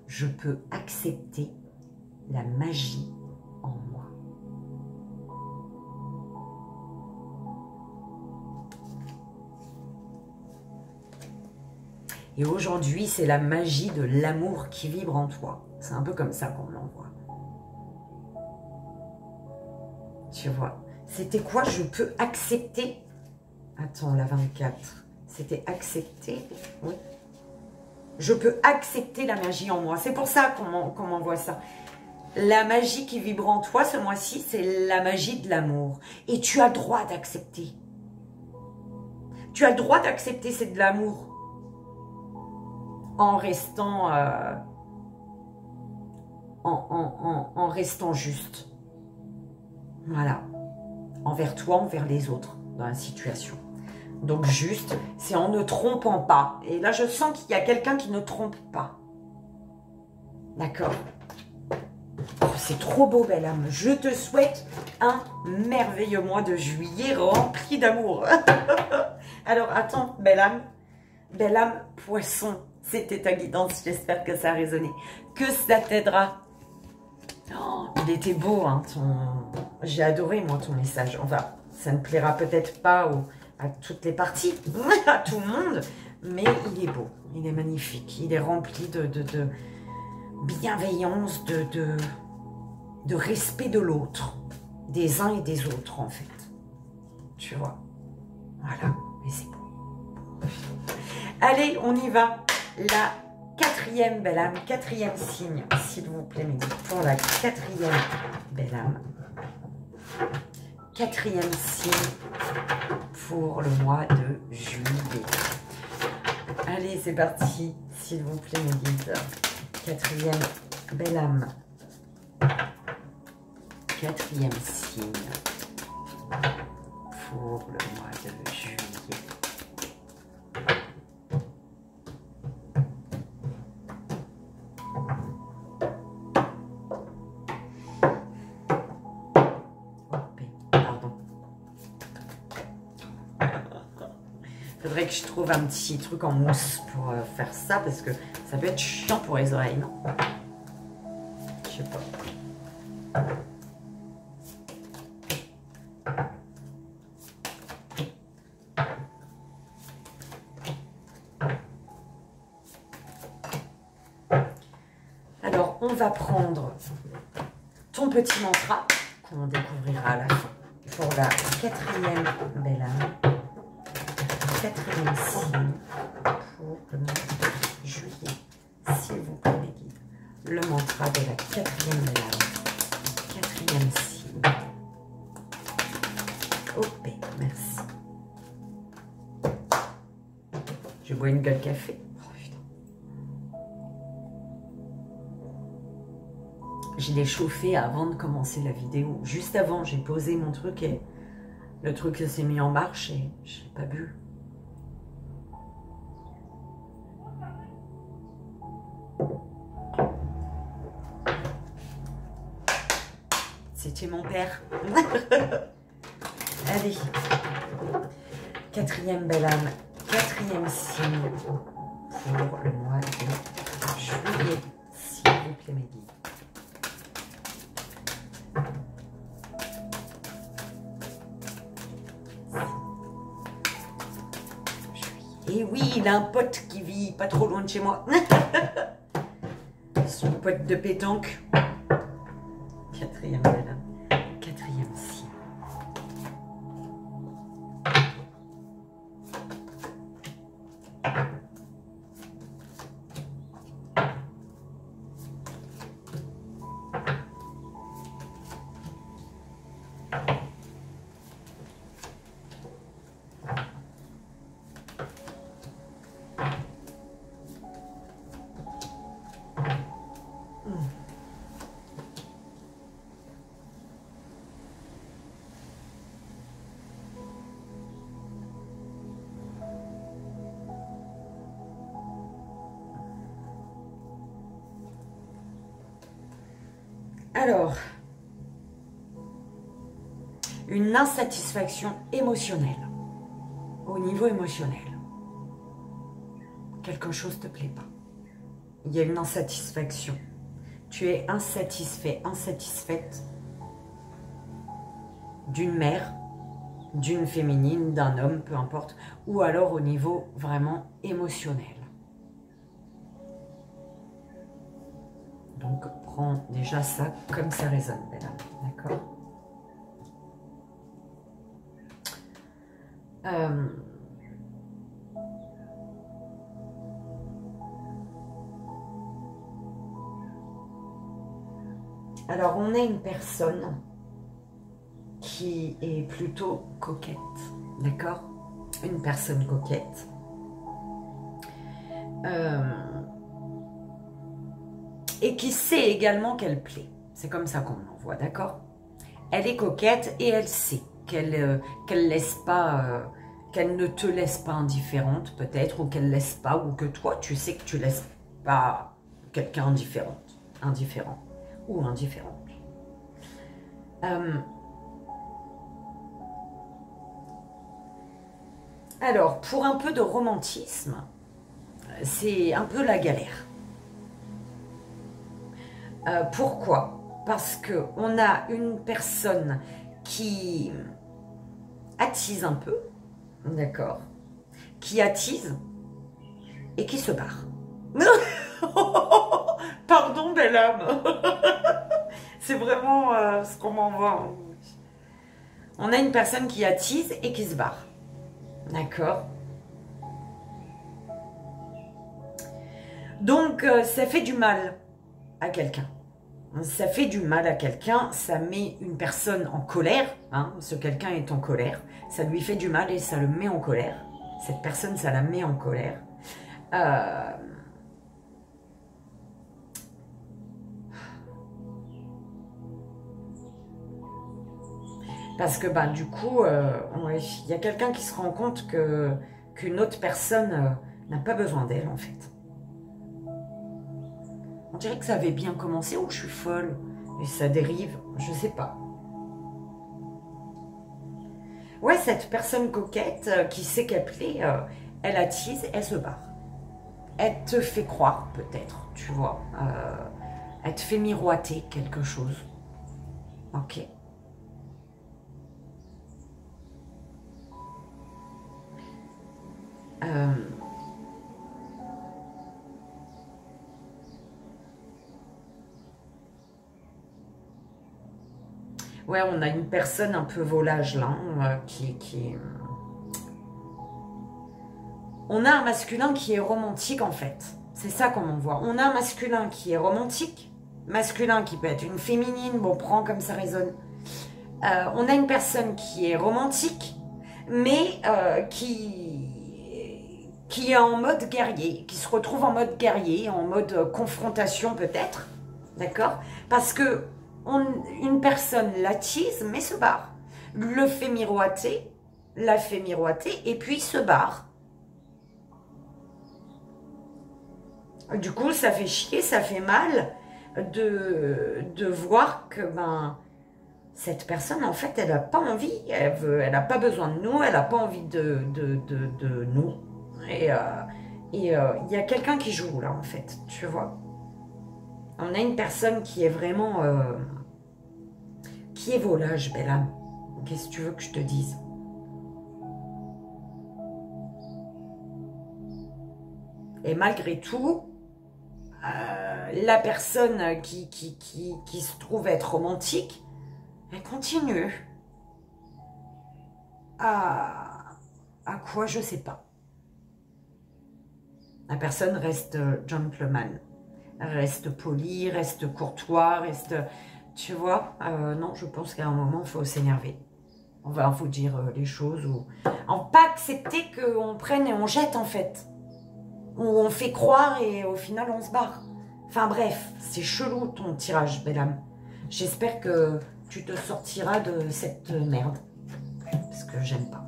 Je peux accepter la magie en moi. Et aujourd'hui, c'est la magie de l'amour qui vibre en toi. C'est un peu comme ça qu'on l'envoie. Tu vois, c'était quoi? Je peux accepter. Attends, la 24. C'était accepter. Oui. Je peux accepter la magie en moi. C'est pour ça qu'on m'envoie ça. La magie qui vibre en toi ce mois-ci, c'est la magie de l'amour. Et tu as le droit d'accepter. Tu as le droit d'accepter, c'est de l'amour. En restant en restant juste. Voilà. Envers toi, envers les autres dans la situation. Donc juste, c'est en ne trompant pas. Et là, je sens qu'il y a quelqu'un qui ne trompe pas. D'accord? Oh, c'est trop beau, belle âme. Je te souhaite un merveilleux mois de juillet rempli d'amour. Alors, attends, belle âme poisson. C'était ta guidance, j'espère que ça a résonné. Que ça t'aidera. Oh, il était beau, hein, j'ai adoré, moi, ton message. Enfin, ça ne plaira peut-être pas à toutes les parties, à tout le monde, mais il est beau, il est magnifique, il est rempli de bienveillance, de respect de l'autre, des uns et des autres, en fait. Tu vois, voilà, et c'est beau. Allez, on y va. La quatrième belle âme, quatrième signe, s'il vous plaît, mais pour la quatrième belle âme. Quatrième signe pour le mois de juillet. Allez, c'est parti, s'il vous plaît, mes guides. Quatrième belle âme. Quatrième signe pour le mois de juillet. Faudrait que je trouve un petit truc en mousse pour faire ça, parce que ça peut être chiant pour les oreilles, non? Je sais pas. Alors, on va prendre ton petit mantra qu'on découvrira à la fin pour la quatrième belle âme. Quatrième signe pour le mois de juillet. S'il vous plaît, les guides. Le mantra de la quatrième belle âme. Quatrième signe. OP, merci. Je bois une gueule café. Oh, putain. Je l'ai chauffé avant de commencer la vidéo. Juste avant, j'ai posé mon truc et le truc s'est mis en marche et je n'ai pas bu. C'était mon père. Allez. Quatrième belle âme. Quatrième signe pour le mois de juillet. S'il vous plaît, mes guides. Et oui, il a un pote qui vit pas trop loin de chez moi. Son pote de pétanque. Quatrième belle âme. Quatrième signe. Alors, une insatisfaction émotionnelle, au niveau émotionnel. Quelque chose ne te plaît pas. Il y a une insatisfaction. Tu es insatisfait, insatisfaite d'une mère, d'une féminine, d'un homme, peu importe, ou alors au niveau vraiment émotionnel. Donc, prends déjà ça comme ça résonne, belle âme, d'accord? Alors, on a une personne qui est plutôt coquette, d'accord? Une personne coquette. Et qui sait également qu'elle plaît. C'est comme ça qu'on l'envoie, d'accord? Elle est coquette et elle sait qu'elle laisse pas, qu'elle ne te laisse pas indifférente peut-être, ou qu'elle laisse pas, ou que toi tu sais que tu laisses pas quelqu'un indifférent ou indifférente. Alors, pour un peu de romantisme, c'est un peu la galère. Pourquoi? Parce qu'on a une personne qui attise un peu, d'accord? Qui attise et qui se barre. Pardon, belle âme. C'est vraiment ce qu'on m'envoie. On a une personne qui attise et qui se barre. D'accord? Donc, ça fait du mal à quelqu'un. Ça fait du mal à quelqu'un, ça met une personne en colère, hein, ce quelqu'un est en colère, ça lui fait du mal et ça le met en colère. Cette personne, ça la met en colère. Parce que bah, du coup, il y a quelqu'un qui se rend compte qu'une autre personne n'a pas besoin d'elle en fait. On dirait que ça avait bien commencé ou je suis folle et ça dérive, je sais pas. Ouais, cette personne coquette qui sait qu'elle plaît, elle attise, elle se barre. Elle te fait croire peut-être, tu vois. Elle te fait miroiter quelque chose. Ok. Ouais, on a une personne un peu volage là, On a un masculin qui est romantique en fait. C'est ça qu'on voit. On a un masculin qui est romantique, masculin qui peut être une féminine, bon, prends comme ça résonne. On a une personne qui est romantique, mais qui est en mode guerrier, qui se retrouve en mode guerrier, en mode confrontation peut-être, d'accord? Parce que une personne l'attise, mais se barre. Le fait miroiter, la fait miroiter, et puis se barre. Du coup, ça fait chier, ça fait mal de voir que cette personne, en fait, elle n'a pas envie, elle n'a pas besoin de nous, elle n'a pas envie de nous. Et il y a quelqu'un qui joue là, en fait, tu vois. On a une personne qui est vraiment... qui est volage, belle âme. Qu'est-ce que tu veux que je te dise? Et malgré tout, la personne qui se trouve être romantique, elle continue à quoi, je sais pas. La personne reste gentleman, reste poli, reste courtois, reste... Tu vois, non, je pense qu'à un moment, il faut s'énerver. Il faut dire les choses. Pas accepter qu'on prenne et on jette, en fait. Ou on fait croire et au final, on se barre. Enfin bref, c'est chelou ton tirage, belle âme. J'espère que tu te sortiras de cette merde. Parce que j'aime pas.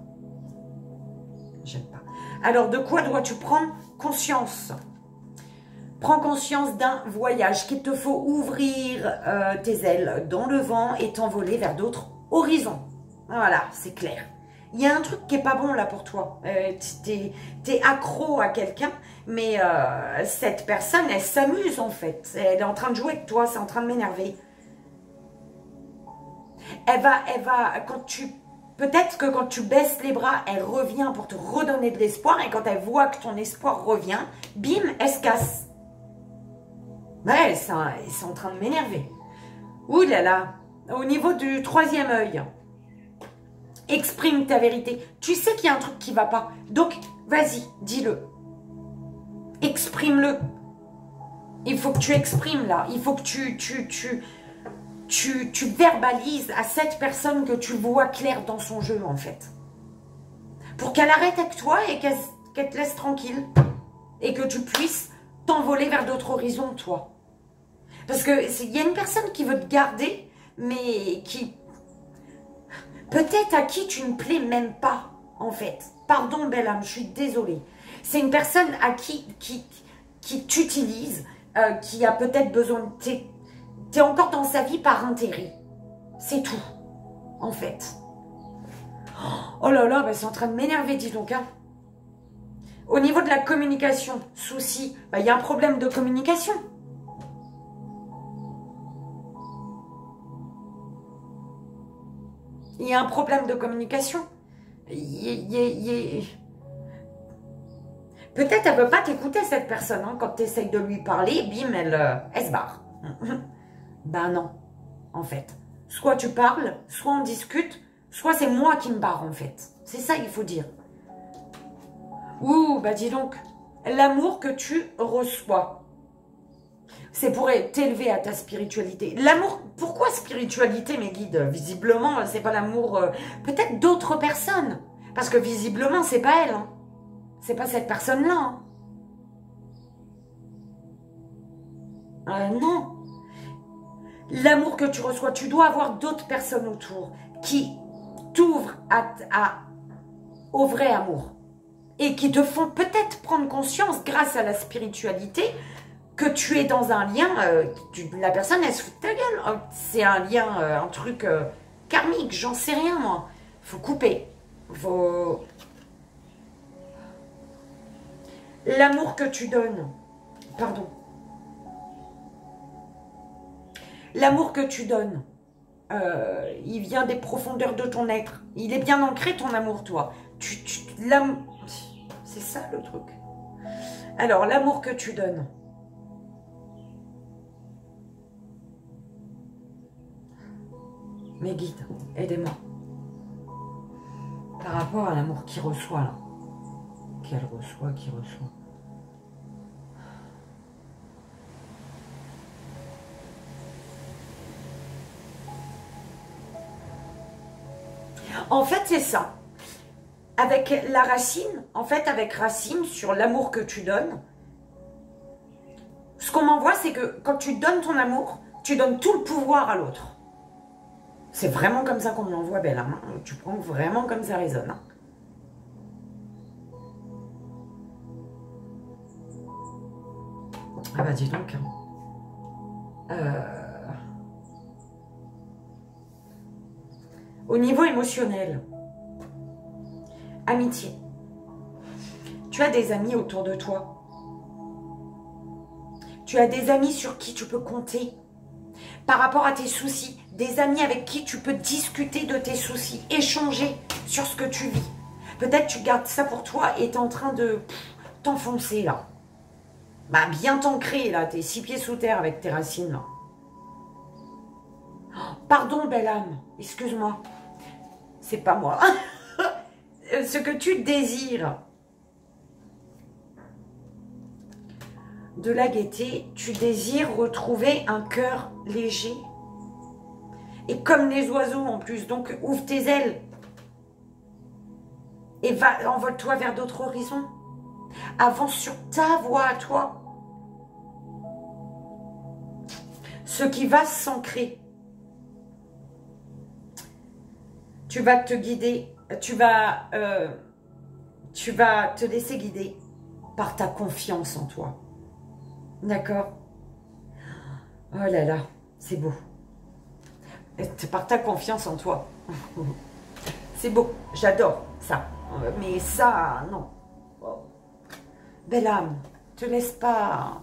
J'aime pas. Alors, de quoi dois-tu prendre conscience? Prends conscience d'un voyage qu'il te faut ouvrir tes ailes dans le vent et t'envoler vers d'autres horizons. Voilà, c'est clair. Il y a un truc qui est pas bon là pour toi. T'es accro à quelqu'un, mais cette personne, elle s'amuse en fait. Elle est en train de jouer avec toi, c'est en train de m'énerver. Elle va, peut-être que quand tu baisses les bras, elle revient pour te redonner de l'espoir, et quand elle voit que ton espoir revient, bim, elle se casse. Ouais, c'est en train de m'énerver. Ouh là là, au niveau du troisième œil, exprime ta vérité. Tu sais qu'il y a un truc qui va pas. Donc, vas-y, dis-le. Exprime-le. Il faut que tu exprimes là. Il faut que tu verbalises à cette personne que tu vois clair dans son jeu, en fait. Pour qu'elle arrête avec toi et qu'elle te laisse tranquille. Et que tu puisses t'envoler vers d'autres horizons, toi. Parce que il y a une personne qui veut te garder, mais qui... Peut-être à qui tu ne plais même pas, en fait. Pardon, belle âme, je suis désolée. C'est une personne à qui t'utilise, qui a peut-être besoin de... T'es encore dans sa vie par intérêt. C'est tout, en fait. Oh là là, c'est en train de m'énerver, dis donc. Hein. Au niveau de la communication, souci, il y a un problème de communication. Il y a un problème de communication. Peut-être elle ne veut pas t'écouter, cette personne. Hein. Quand tu essayes de lui parler, bim, elle se barre. Ben non, en fait. Soit tu parles, soit on discute, soit c'est moi qui me barre, en fait. C'est ça, il faut dire. Ouh, bah dis donc, l'amour que tu reçois, c'est pour t'élever à ta spiritualité. L'amour, pourquoi spiritualité, mes guides? Visiblement, c'est pas l'amour, peut-être d'autres personnes. Parce que visiblement, c'est pas elle. Hein. C'est pas cette personne-là. Hein. Non. L'amour que tu reçois, tu dois avoir d'autres personnes autour qui t'ouvrent au vrai amour. Et qui te font peut-être prendre conscience, grâce à la spiritualité, que tu es dans un lien, la personne, elle se fout de ta gueule. C'est un lien, un truc karmique, j'en sais rien, moi. Faut couper. L'amour que tu donnes, pardon. L'amour que tu donnes, il vient des profondeurs de ton être. Il est bien ancré, ton amour, toi. C'est ça, le truc. Alors, l'amour que tu donnes, mes guides, aidez-moi. Par rapport à l'amour qu'il reçoit là. Qu'elle reçoit, qu'il reçoit. En fait, c'est ça. Avec la racine, en fait, avec racine, sur l'amour que tu donnes, ce qu'on m'envoie, c'est que quand tu donnes ton amour, tu donnes tout le pouvoir à l'autre. C'est vraiment comme ça qu'on me l'envoie, Belle. Hein. Tu prends vraiment comme ça résonne. Hein. Ah bah dis donc. Au niveau émotionnel, amitié. Tu as des amis autour de toi. Tu as des amis sur qui tu peux compter. Par rapport à tes soucis, des amis avec qui tu peux discuter de tes soucis, échanger sur ce que tu vis. Peut-être tu gardes ça pour toi et tu es en train de t'enfoncer là. Bah bien t'ancrer là, tu es 6 pieds sous terre avec tes racines là. Oh, pardon belle âme, excuse-moi. C'est pas moi. Ce que tu désires. De la gaieté, tu désires retrouver un cœur léger. Et comme les oiseaux en plus, donc ouvre tes ailes. Et va, envole-toi vers d'autres horizons. Avance sur ta voie à toi. Ce qui va s'ancrer. Tu vas te guider, tu vas te laisser guider par ta confiance en toi. D'accord? Oh là là, c'est beau. Par ta confiance en toi. C'est beau, j'adore ça. Mais ça, non. Oh. Belle âme, te laisse pas...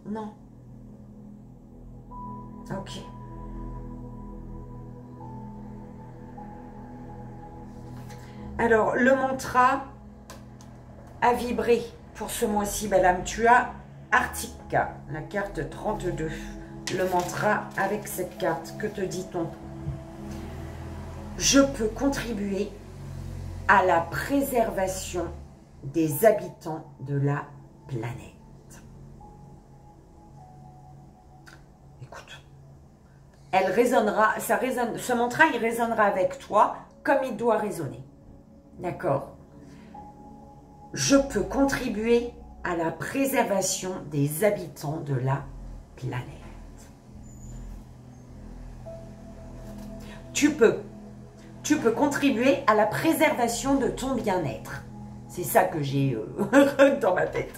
Non. Ok. Alors, le mantra à vibrer pour ce mois-ci, belle âme. Tu as Artica, la carte 32. Le mantra avec cette carte, que te dit-on? Je peux contribuer à la préservation des habitants de la planète. Écoute, elle résonnera, ça résonne, ce mantra, il résonnera avec toi comme il doit résonner. D'accord? Je peux contribuer à la préservation des habitants de la planète. Tu peux contribuer à la préservation de ton bien-être. C'est ça que j'ai dans ma tête.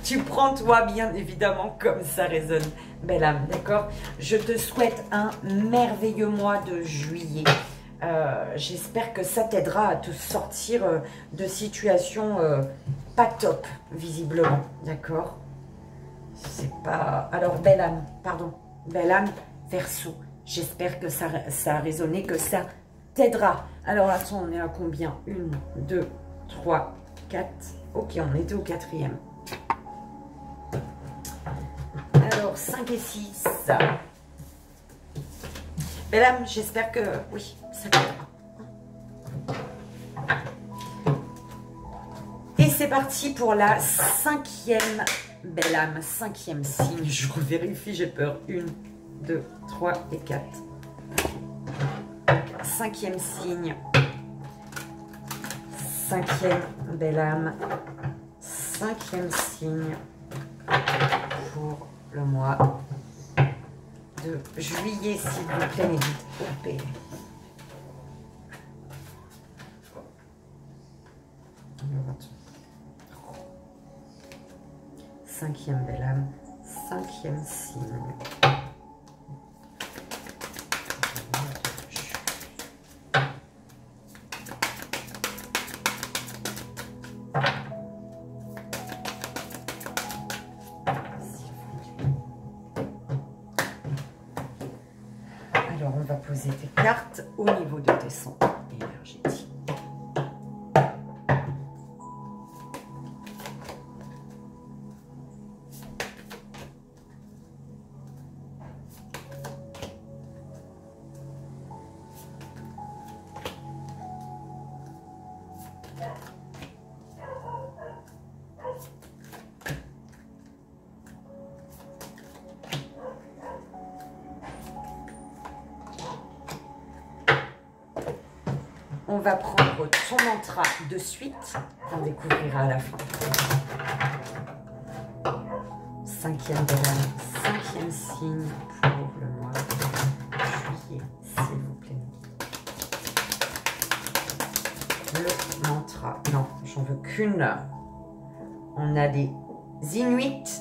Tu prends toi, bien évidemment, comme ça résonne, belle âme, d'accord? Je te souhaite un merveilleux mois de juillet. J'espère que ça t'aidera à te sortir de situations pas top, visiblement, d'accord? C'est pas... Alors, belle âme, pardon, belle âme, Verseau. J'espère que ça a résonné, que ça t'aidera. Alors, attends, on est à combien? 1, 2, 3, 4. Ok, on était au 4e. Alors, 5 et 6. Belle âme, j'espère que... Oui, ça t'aidera. Et c'est parti pour la 5e belle âme, 5e signe. Je revérifie, j'ai peur. 1, 2, 3 et 4. 5e signe. 5e belle âme. 5e signe pour le mois de juillet, s'il vous plaît, mes guides. 5e belle âme, 5e signe. Alors, on va poser tes cartes au niveau de tes centres énergétiques. on va prendre ton mantra de suite. On découvrira à la fin. Cinquième belle âme, cinquième signe pour le mois de juillet, s'il vous plaît. Le mantra. Non, j'en veux qu'une. On a les Inuits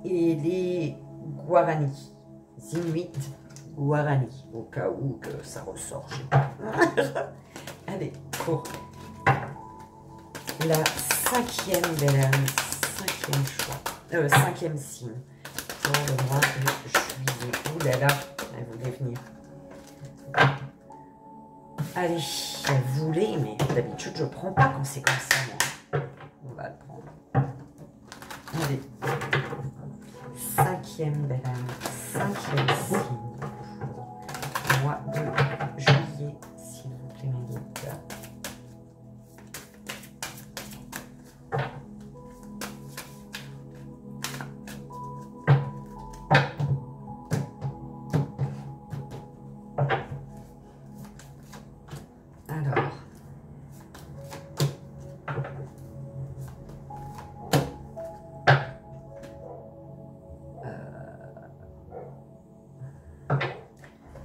et les Guarani. Inuits, Guarani. Au cas où que ça ressort. Allez, pour la cinquième belle âme, cinquième choix, cinquième signe pour le mois de juillet. Ouh là là, elle voulait venir. Allez, elle voulait, mais d'habitude je prends pas quand c'est comme ça, moi. On va le prendre. Allez, cinquième belle âme, cinquième signe pour le mois de juillet, s'il vous plaît, mes guides.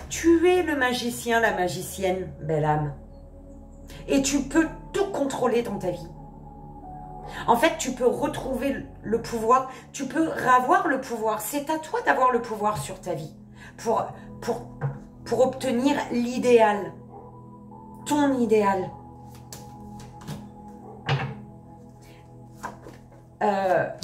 Tu es le magicien, la magicienne, belle âme. Et tu peux tout contrôler dans ta vie. En fait, tu peux retrouver le pouvoir. Tu peux avoir le pouvoir. C'est à toi d'avoir le pouvoir sur ta vie. Pour obtenir l'idéal. Ton idéal. Attends.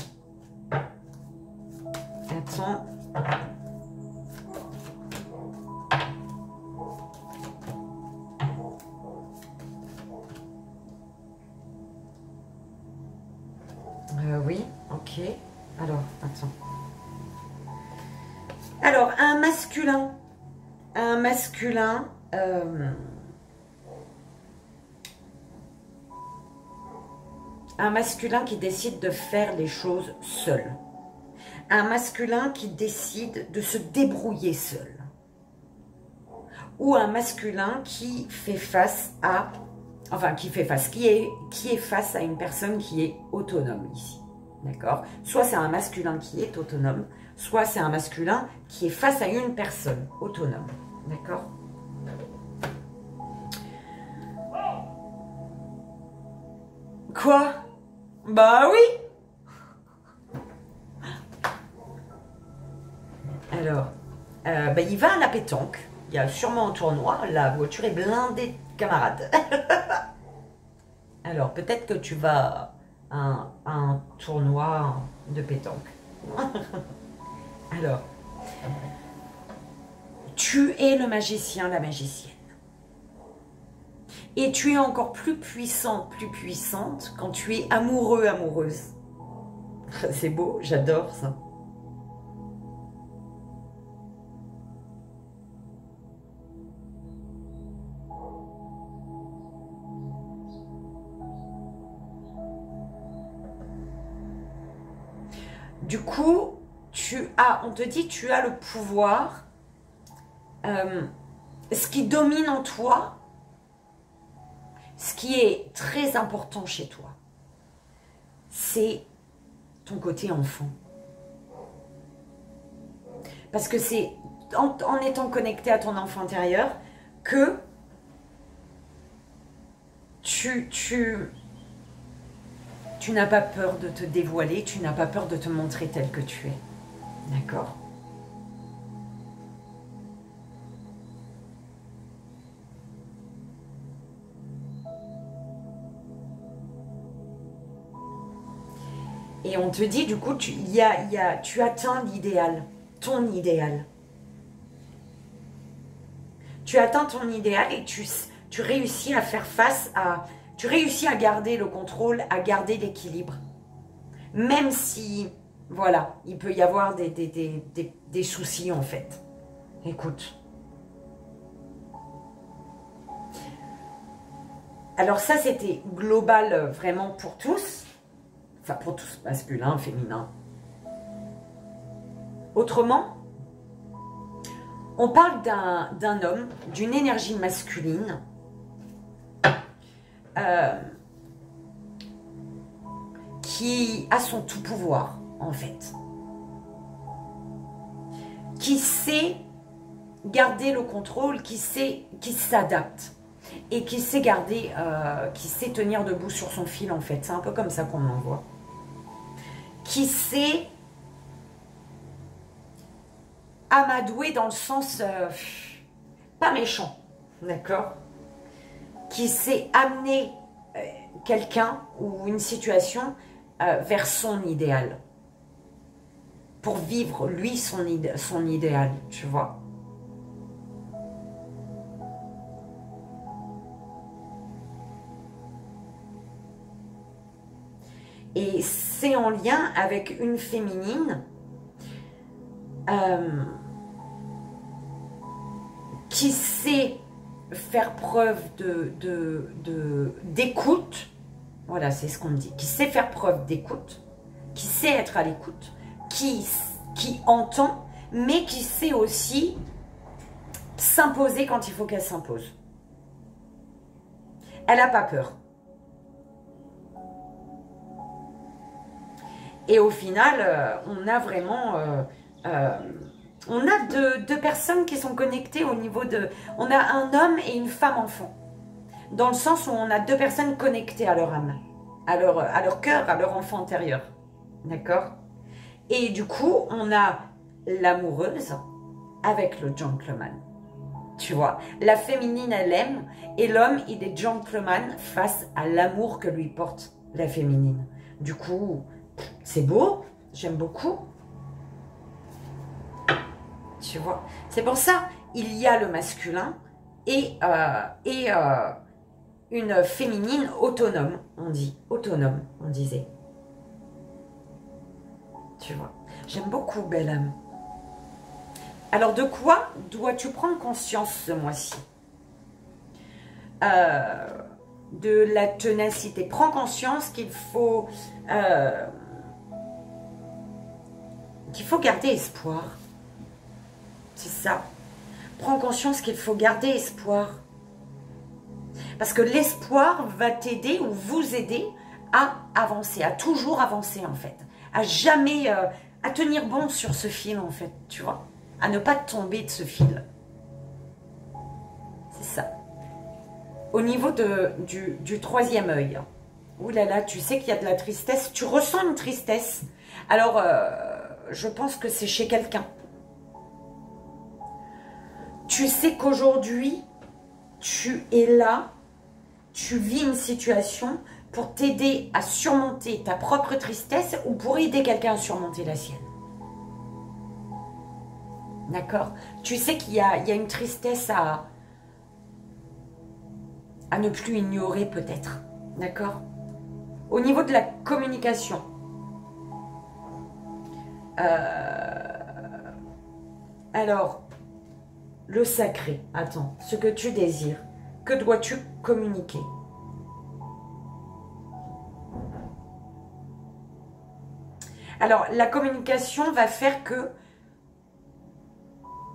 Oui, ok. Alors, attends. Alors, un masculin. Un masculin. Un masculin qui décide de faire les choses seul. Un masculin qui décide de se débrouiller seul. Ou un masculin qui fait face à... Enfin, qui est face à une personne qui est autonome ici. D'accord? Soit c'est un masculin qui est autonome, soit c'est un masculin qui est face à une personne autonome. D'accord? Quoi? Bah oui! Alors, il va à la pétanque. Il y a sûrement un tournoi. La voiture est blindée de camarades. Alors, peut-être que tu vas à un tournoi de pétanque. Alors, tu es le magicien, la magicienne. Et tu es encore plus puissant, plus puissante quand tu es amoureux, amoureuse. C'est beau, j'adore ça. Du coup, on te dit, tu as le pouvoir. Ce qui domine en toi, ce qui est très important chez toi, c'est ton côté enfant. Parce que c'est en étant connecté à ton enfant intérieur que tu n'as pas peur de te dévoiler, tu n'as pas peur de te montrer tel que tu es. D'accord ? Et on te dit, du coup, tu atteins l'idéal, ton idéal. Tu atteins ton idéal et tu réussis à faire face à... Tu réussis à garder le contrôle, à garder l'équilibre. Même si, voilà, il peut y avoir des soucis en fait. Écoute. Alors ça, c'était global vraiment pour tous. Enfin, pour tous, masculin, féminin. Autrement, on parle d'un homme, d'une énergie masculine euh, qui a son tout pouvoir, en fait. Qui sait garder le contrôle, qui s'adapte. Et qui sait garder, qui sait tenir debout sur son fil, en fait. C'est un peu comme ça qu'on l'envoie. Qui sait amadouer dans le sens pas méchant, d'accord? Qui sait amener quelqu'un ou une situation vers son idéal. Pour vivre, lui, son idéal, tu vois. Et c'est en lien avec une féminine qui sait faire preuve d'écoute. Voilà, c'est ce qu'on me dit. Qui sait faire preuve d'écoute, qui sait être à l'écoute, qui entend, mais qui sait aussi s'imposer quand il faut qu'elle s'impose. Elle n'a pas peur. Et au final, on a vraiment... on a deux personnes qui sont connectées au niveau de... On a un homme et une femme enfant. Dans le sens où on a deux personnes connectées à leur âme, à leur cœur, à leur enfant intérieur. D'accord? Et du coup, on a l'amoureuse avec le gentleman. Tu vois? La féminine, elle aime. Et l'homme, il est gentleman face à l'amour que lui porte la féminine. Du coup... C'est beau, j'aime beaucoup. Tu vois, c'est pour ça, il y a le masculin et une féminine autonome, on dit. Autonome, on disait. Tu vois, j'aime beaucoup, belle âme. Alors, de quoi dois-tu prendre conscience ce mois-ci? De la ténacité. Prends conscience qu'il faut... garder espoir. C'est ça. Prends conscience qu'il faut garder espoir. Parce que l'espoir va t'aider ou vous aider à avancer, à toujours avancer en fait. À jamais, à tenir bon sur ce fil en fait, tu vois. À ne pas tomber de ce fil. C'est ça. Au niveau du troisième œil. Ouh là là, tu sais qu'il y a de la tristesse. Tu ressens une tristesse. Alors... je pense que c'est chez quelqu'un. Tu sais qu'aujourd'hui, tu es là, tu vis une situation pour t'aider à surmonter ta propre tristesse ou pour aider quelqu'un à surmonter la sienne. D'accord? Tu sais qu'il y a une tristesse à ne plus ignorer peut-être. D'accord? Au niveau de la communication, alors, le sacré, attends, ce que tu désires, que dois-tu communiquer? Alors, la communication va faire que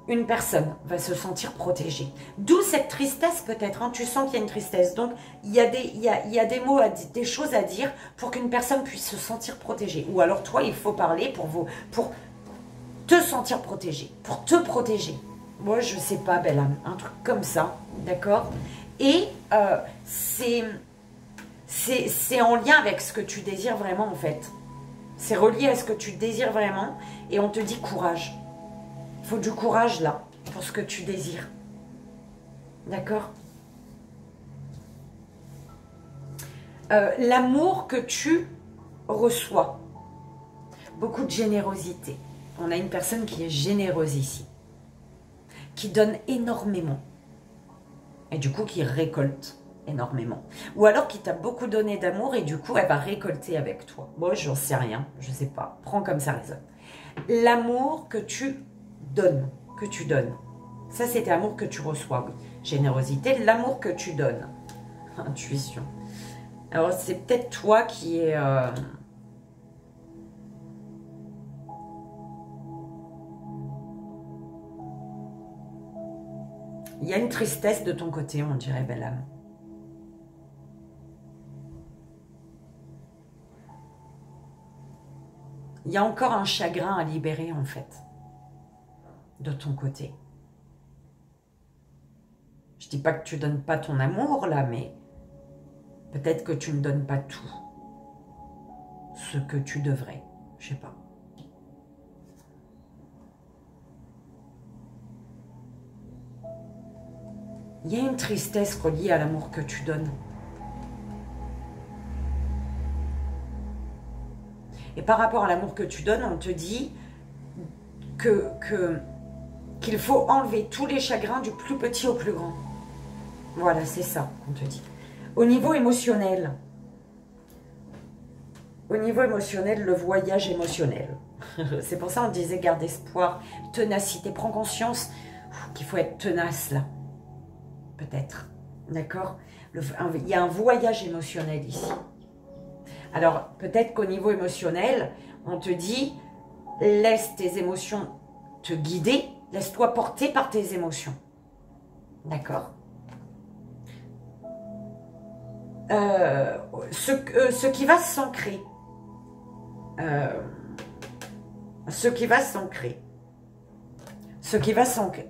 une personne va se sentir protégée. D'où cette tristesse peut-être, hein, tu sens qu'il y a une tristesse. Donc, il y a des mots, des choses à dire pour qu'une personne puisse se sentir protégée. Ou alors, toi, il faut parler pour te sentir protégé, pour te protéger. Moi, je sais pas, belle âme, un truc comme ça, d'accord? Et c'est en lien avec ce que tu désires vraiment, en fait. C'est relié à ce que tu désires vraiment, et on te dit courage. Il faut du courage, là, pour ce que tu désires. D'accord? L'amour que tu reçois. Beaucoup de générosité. On a une personne qui est généreuse ici. Qui donne énormément. Et du coup, qui récolte énormément. Ou alors qui t'a beaucoup donné d'amour et du coup, elle va récolter avec toi. Moi, j'en sais rien. Je sais pas. Prends comme ça résonne. L'amour que tu donnes. Ça, c'est l'amour que tu reçois, oui. Générosité, l'amour que tu donnes. Intuition. Alors, c'est peut-être toi qui es... Il y a une tristesse de ton côté, on dirait, belle âme. Il y a encore un chagrin à libérer, en fait, de ton côté. Je dis pas que tu donnes pas ton amour, là, mais peut-être que tu ne donnes pas tout ce que tu devrais. Je sais pas. Il y a une tristesse reliée à l'amour que tu donnes. Et par rapport à l'amour que tu donnes, on te dit qu'il faut enlever tous les chagrins du plus petit au plus grand. Voilà, c'est ça qu'on te dit. Au niveau émotionnel, le voyage émotionnel. C'est pour ça qu'on disait garde espoir, ténacité. Prends conscience qu'il faut être tenace là. Peut-être. D'accord? Il y a un voyage émotionnel ici. Alors, peut-être qu'au niveau émotionnel, on te dit, laisse tes émotions te guider, laisse-toi porter par tes émotions. D'accord? Ce qui va s'ancrer,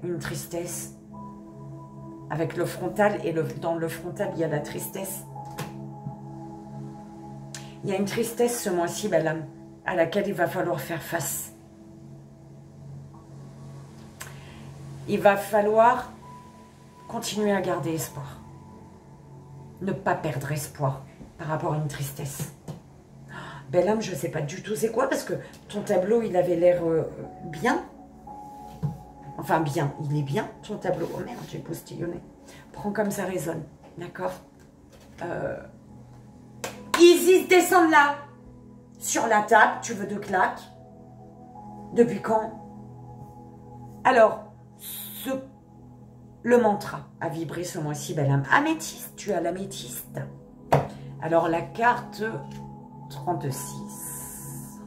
une tristesse, avec le frontal, et dans le frontal, il y a la tristesse. Il y a une tristesse ce mois-ci, belle âme, à laquelle il va falloir faire face. Il va falloir continuer à garder espoir. Ne pas perdre espoir par rapport à une tristesse. Belle âme, je ne sais pas du tout c'est quoi, parce que ton tableau, il avait l'air bien. Enfin, bien, il est bien, ton tableau. Oh merde, j'ai postillonné. Prends comme ça résonne, d'accord? Isis, descends là. Sur la table, tu veux 2 claques? Depuis quand? Alors, le mantra a vibré ce mois-ci, belle âme. Améthyste, tu as l'améthyste. Alors, la carte 36.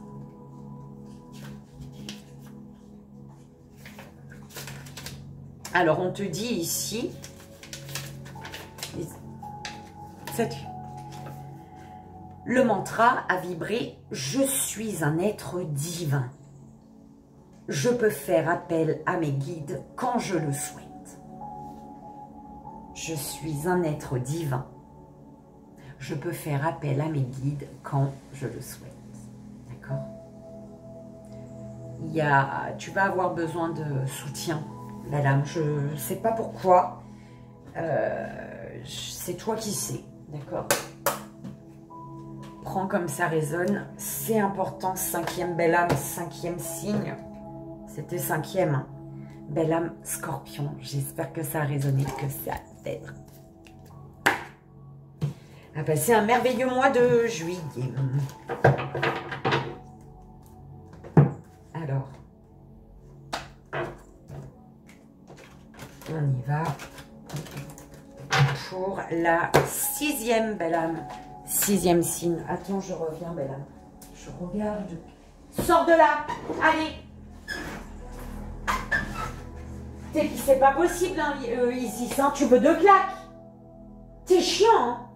Alors, on te dit ici, le mantra a vibré « Je suis un être divin. Je peux faire appel à mes guides quand je le souhaite. Je suis un être divin. Je peux faire appel à mes guides quand je le souhaite. » D'accord? Tu vas avoir besoin de soutien, belle âme. Je ne sais pas pourquoi. C'est toi qui sais. D'accord? Prends comme ça résonne. C'est important. 5e belle âme, 5e signe. C'était 5e. Hein. Belle âme scorpion. J'espère que ça a résonné, que ça t'aide. À passer un merveilleux mois de juillet. Alors, on y va pour la 6e belle âme. 6e signe. Attends, je reviens, belle âme. Je regarde. Sors de là. Allez. C'est pas possible, hein, Isis. Hein, tu veux 2 claques. T'es chiant, hein.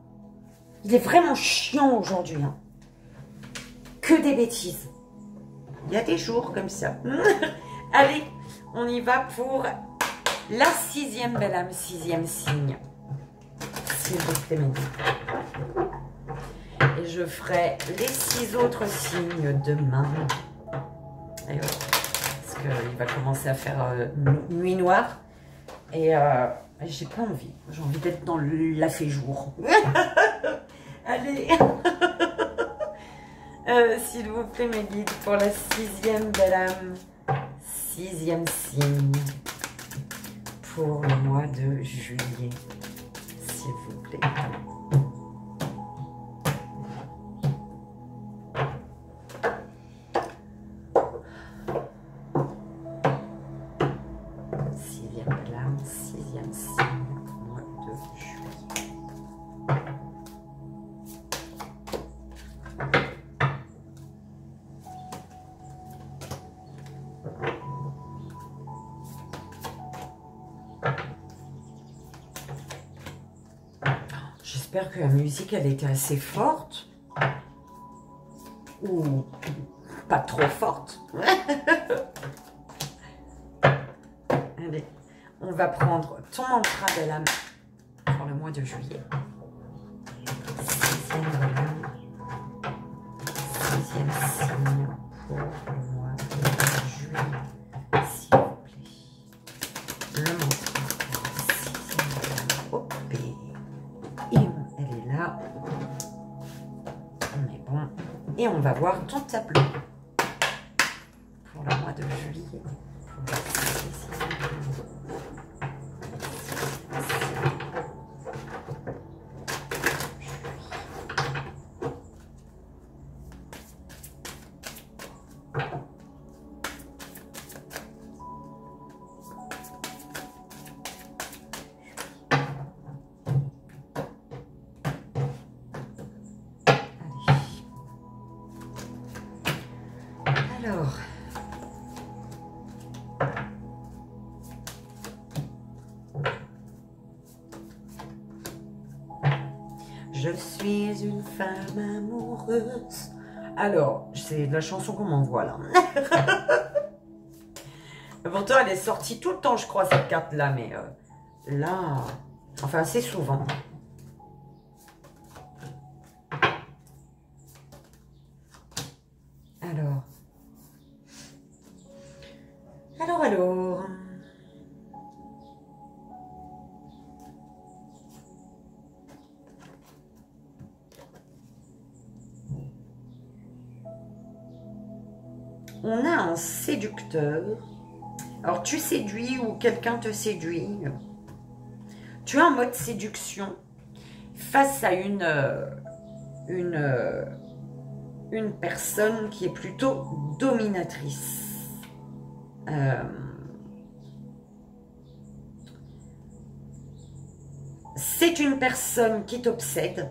Il est vraiment chiant aujourd'hui. Hein. Que des bêtises. Il y a des jours comme ça. Allez, on y va pour la 6e belle âme, 6e signe. S'il vous plaît, et je ferai les 6 autres signes demain. Et voilà. Parce qu'il va commencer à faire nuit noire. Et j'ai pas envie. J'ai envie d'être dans la fait jour. Allez. S'il vous plaît, mes guides, pour la 6e belle âme. 6e signe. Pour le mois de juillet. S'il vous plaît. J'espère que la musique, elle était assez forte. Ou pas trop forte. Allez, on va prendre ton mantra de l'âme pour le mois de juillet. Sixième de l'âme. Sixième signe pour le mois de juillet. S'il vous plaît. Le mantra. Sixième de l'âme. Hop. Et elle est là. On est bon. Et on va voir ton tableau pour le mois de juillet. Alors, je suis une femme amoureuse. Alors, c'est la chanson qu'on m'envoie là. Pourtant, elle est sortie tout le temps, je crois, cette carte-là. Mais là, enfin, assez souvent. Alors. On a un séducteur. Alors, tu séduis ou quelqu'un te séduit. Tu as un mode séduction face à une personne qui est plutôt dominatrice. C'est une personne qui t'obsède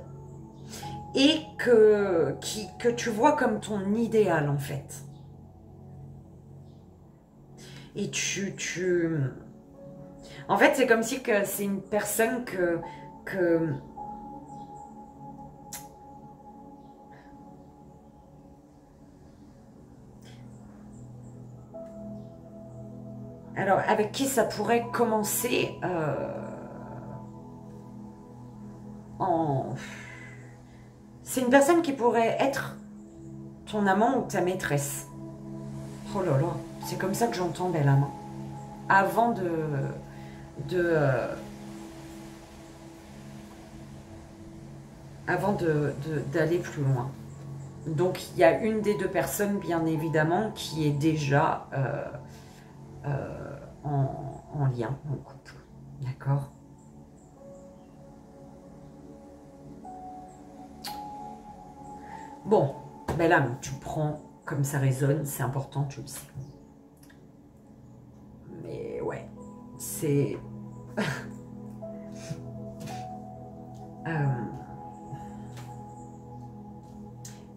et que tu vois comme ton idéal en fait. Et en fait, c'est comme si que c'est une personne que alors, avec qui ça pourrait commencer C'est une personne qui pourrait être ton amant ou ta maîtresse. Oh là là, c'est comme ça que j'entends Belle Amant. Avant d'aller plus loin. Donc, il y a une des deux personnes, bien évidemment, qui est déjà en lien, en couple. D'accord ? Bon, ben là, tu prends comme ça résonne, c'est important, tu le sais. Mais ouais, c'est...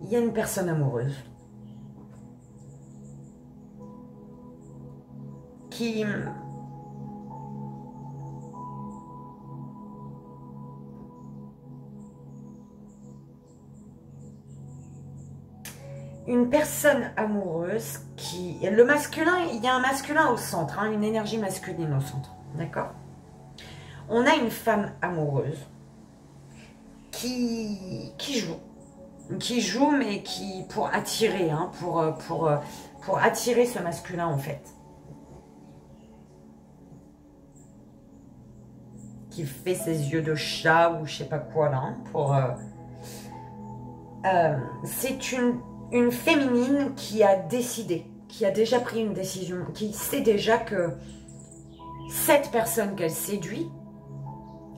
Il y a une personne amoureuse qui... Une personne amoureuse qui... Le masculin, il y a un masculin au centre, hein, une énergie masculine au centre, d'accord? On a une femme amoureuse qui joue, mais qui pour attirer, hein, pour attirer ce masculin en fait. Qui fait ses yeux de chat ou je sais pas quoi là, hein, c'est une féminine qui a décidé, qui a déjà pris une décision, qui sait déjà que cette personne qu'elle séduit,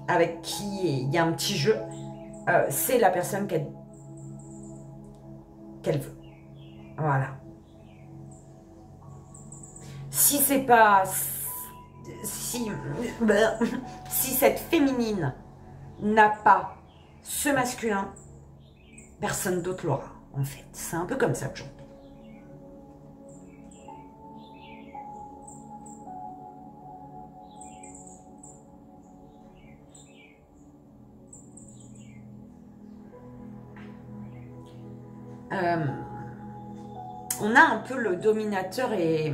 avec qui il y a un petit jeu, c'est la personne qu'elle veut. Voilà. Si c'est pas... Si cette féminine n'a pas ce masculin, personne d'autre l'aura, en fait. C'est un peu comme ça que j'entends. on a un peu le dominateur et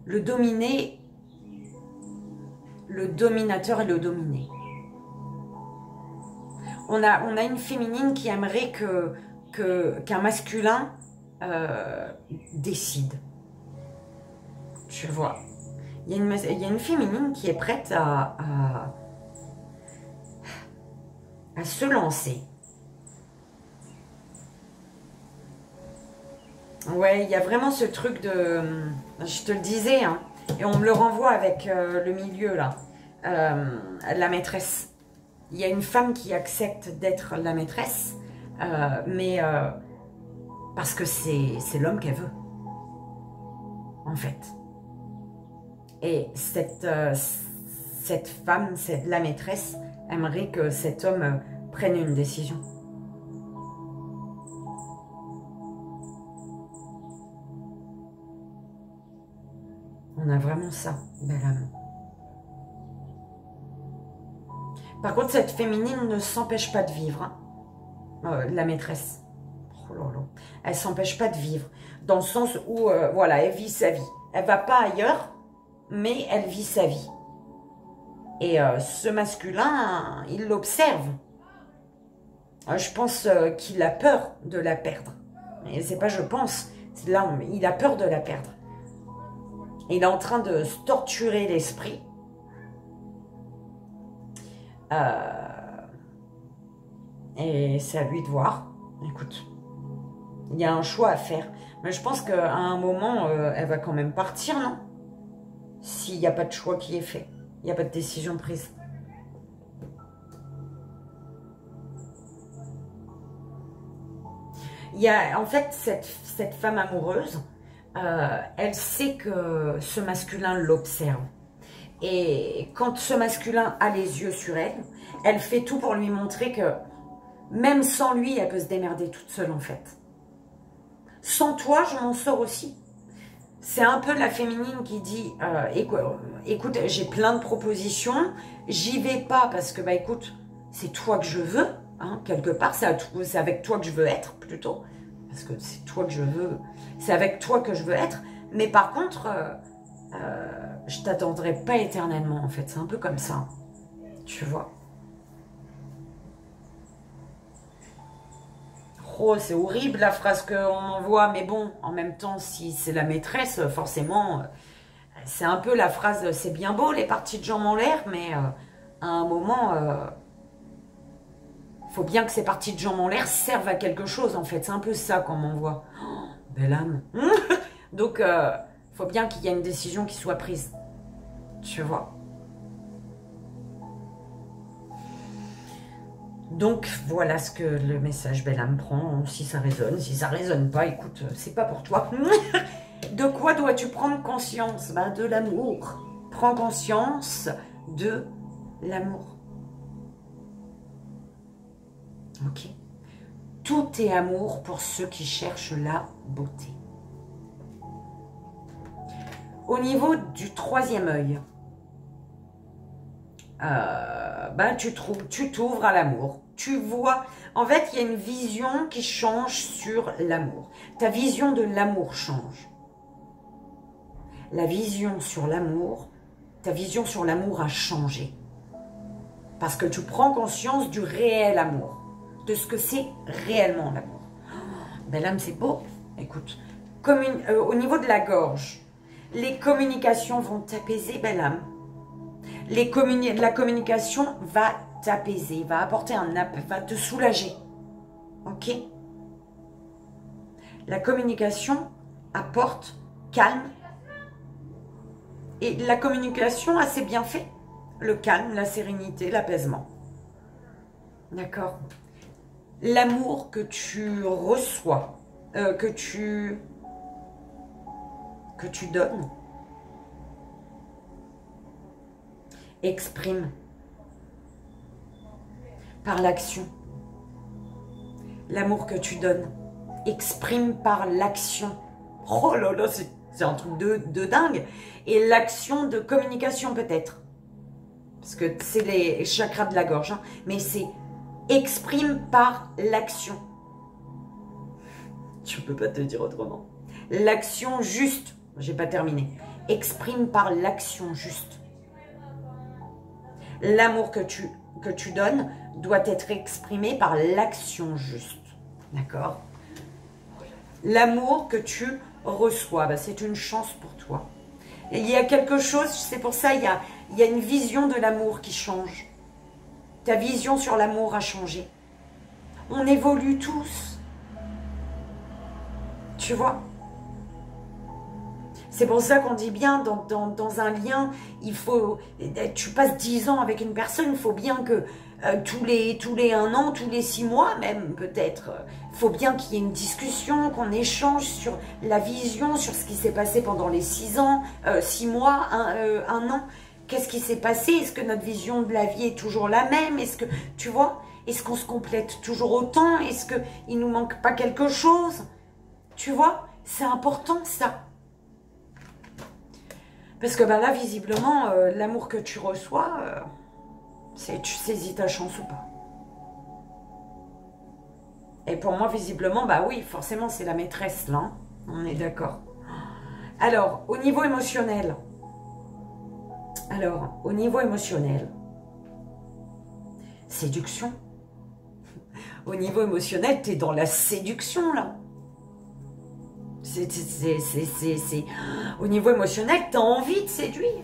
le dominé, le dominateur et le dominé. On a une féminine qui aimerait qu'un masculin décide. Tu vois. Il y a une féminine qui est prête à se lancer. Ouais, il y a vraiment ce truc de... Je te le disais, hein, et on me le renvoie avec le milieu, là. La maîtresse. Il y a une femme qui accepte d'être la maîtresse, mais parce que c'est l'homme qu'elle veut, en fait. Et cette femme, la maîtresse, aimerait que cet homme prenne une décision. On a vraiment ça, belle âme. Par contre, cette féminine ne s'empêche pas de vivre. Hein. La maîtresse. Oh là là. Elle ne s'empêche pas de vivre. Dans le sens où, voilà, elle vit sa vie. Elle ne va pas ailleurs, mais elle vit sa vie. Et ce masculin, il l'observe. Je pense qu'il a peur de la perdre. Et c'est pas je pense. Là, il a peur de la perdre. Il est en train de se torturer l'esprit. Et c'est à lui de voir. Écoute, il y a un choix à faire. Mais je pense qu'à un moment, elle va quand même partir, non? S'il n'y a pas de choix qui est fait. Il n'y a pas de décision prise. Il y a, en fait, cette femme amoureuse, elle sait que ce masculin l'observe. Et quand ce masculin a les yeux sur elle, elle fait tout pour lui montrer que même sans lui, elle peut se démerder toute seule, en fait. Sans toi, je m'en sors aussi. C'est un peu la féminine qui dit écoute, j'ai plein de propositions, j'y vais pas parce que, bah écoute, c'est toi que je veux, hein, quelque part, c'est avec toi que je veux être, plutôt. Parce que c'est toi que je veux, c'est avec toi que je veux être. Mais par contre, je t'attendrai pas éternellement, en fait. C'est un peu comme ça, tu vois. Oh, c'est horrible la phrase qu'on m'envoie, mais bon, en même temps, si c'est la maîtresse, forcément, c'est un peu la phrase, c'est bien beau les parties de jambes en l'air, mais à un moment, faut bien que ces parties de jambes en l'air servent à quelque chose, en fait. C'est un peu ça qu'on m'envoie. Oh, belle âme. Donc, faut bien qu'il y ait une décision qui soit prise. Tu vois. Donc, voilà ce que le message belle âme prend. Si ça résonne, si ça résonne pas, écoute, c'est pas pour toi. De quoi dois-tu prendre conscience? Ben, de l'amour. Prends conscience de l'amour. Ok. Tout est amour pour ceux qui cherchent la beauté. Au niveau du troisième œil, ben, tu t'ouvres à l'amour. Tu vois, en fait, il y a une vision qui change sur l'amour. Ta vision de l'amour change. La vision sur l'amour, ta vision sur l'amour a changé. Parce que tu prends conscience du réel amour, de ce que c'est réellement l'amour. Oh, belle âme, c'est beau. Écoute, au niveau de la gorge, les communications vont t'apaiser, belle âme. La communication va t'apaiser, va apporter va te soulager. Ok? La communication apporte calme. Et la communication a ses bienfaits. Le calme, la sérénité, l'apaisement. D'accord? L'amour que tu reçois, que tu donnes, exprime par l'action. L'amour que tu donnes, exprime par l'action. Oh là là, c'est un truc de dingue. Et l'action de communication peut-être. Parce que c'est les chakras de la gorge. Hein, mais c'est exprime par l'action. Je peux pas te dire autrement. L'action juste, j'ai pas terminé, exprime par l'action juste. L'amour que tu donnes doit être exprimé par l'action juste. D'accord? L'amour que tu reçois, bah, c'est une chance pour toi. Et il y a quelque chose, c'est pour ça, il y a une vision de l'amour qui change. Ta vision sur l'amour a changé. On évolue tous. Tu vois? C'est pour ça qu'on dit bien, dans un lien, il faut, tu passes 10 ans avec une personne, il faut bien que tous les 1 an, tous les 6 mois même peut-être, il faut bien qu'il y ait une discussion, qu'on échange sur la vision, sur ce qui s'est passé pendant les 6 ans, 6 mois, 1 an. Qu'est-ce qui s'est passé? Est-ce que notre vision de la vie est toujours la même? Est-ce que, tu vois, est-ce qu'on se complète toujours autant? Est-ce qu'il ne nous manque pas quelque chose? Tu vois, c'est important ça. Parce que bah là, visiblement, l'amour que tu reçois, tu saisis ta chance ou pas. Et pour moi, visiblement, bah oui, forcément, c'est la maîtresse là. Hein. On est d'accord. Alors, au niveau émotionnel. Séduction. Au niveau émotionnel, tu es dans la séduction là. Au niveau émotionnel, tu as envie de séduire.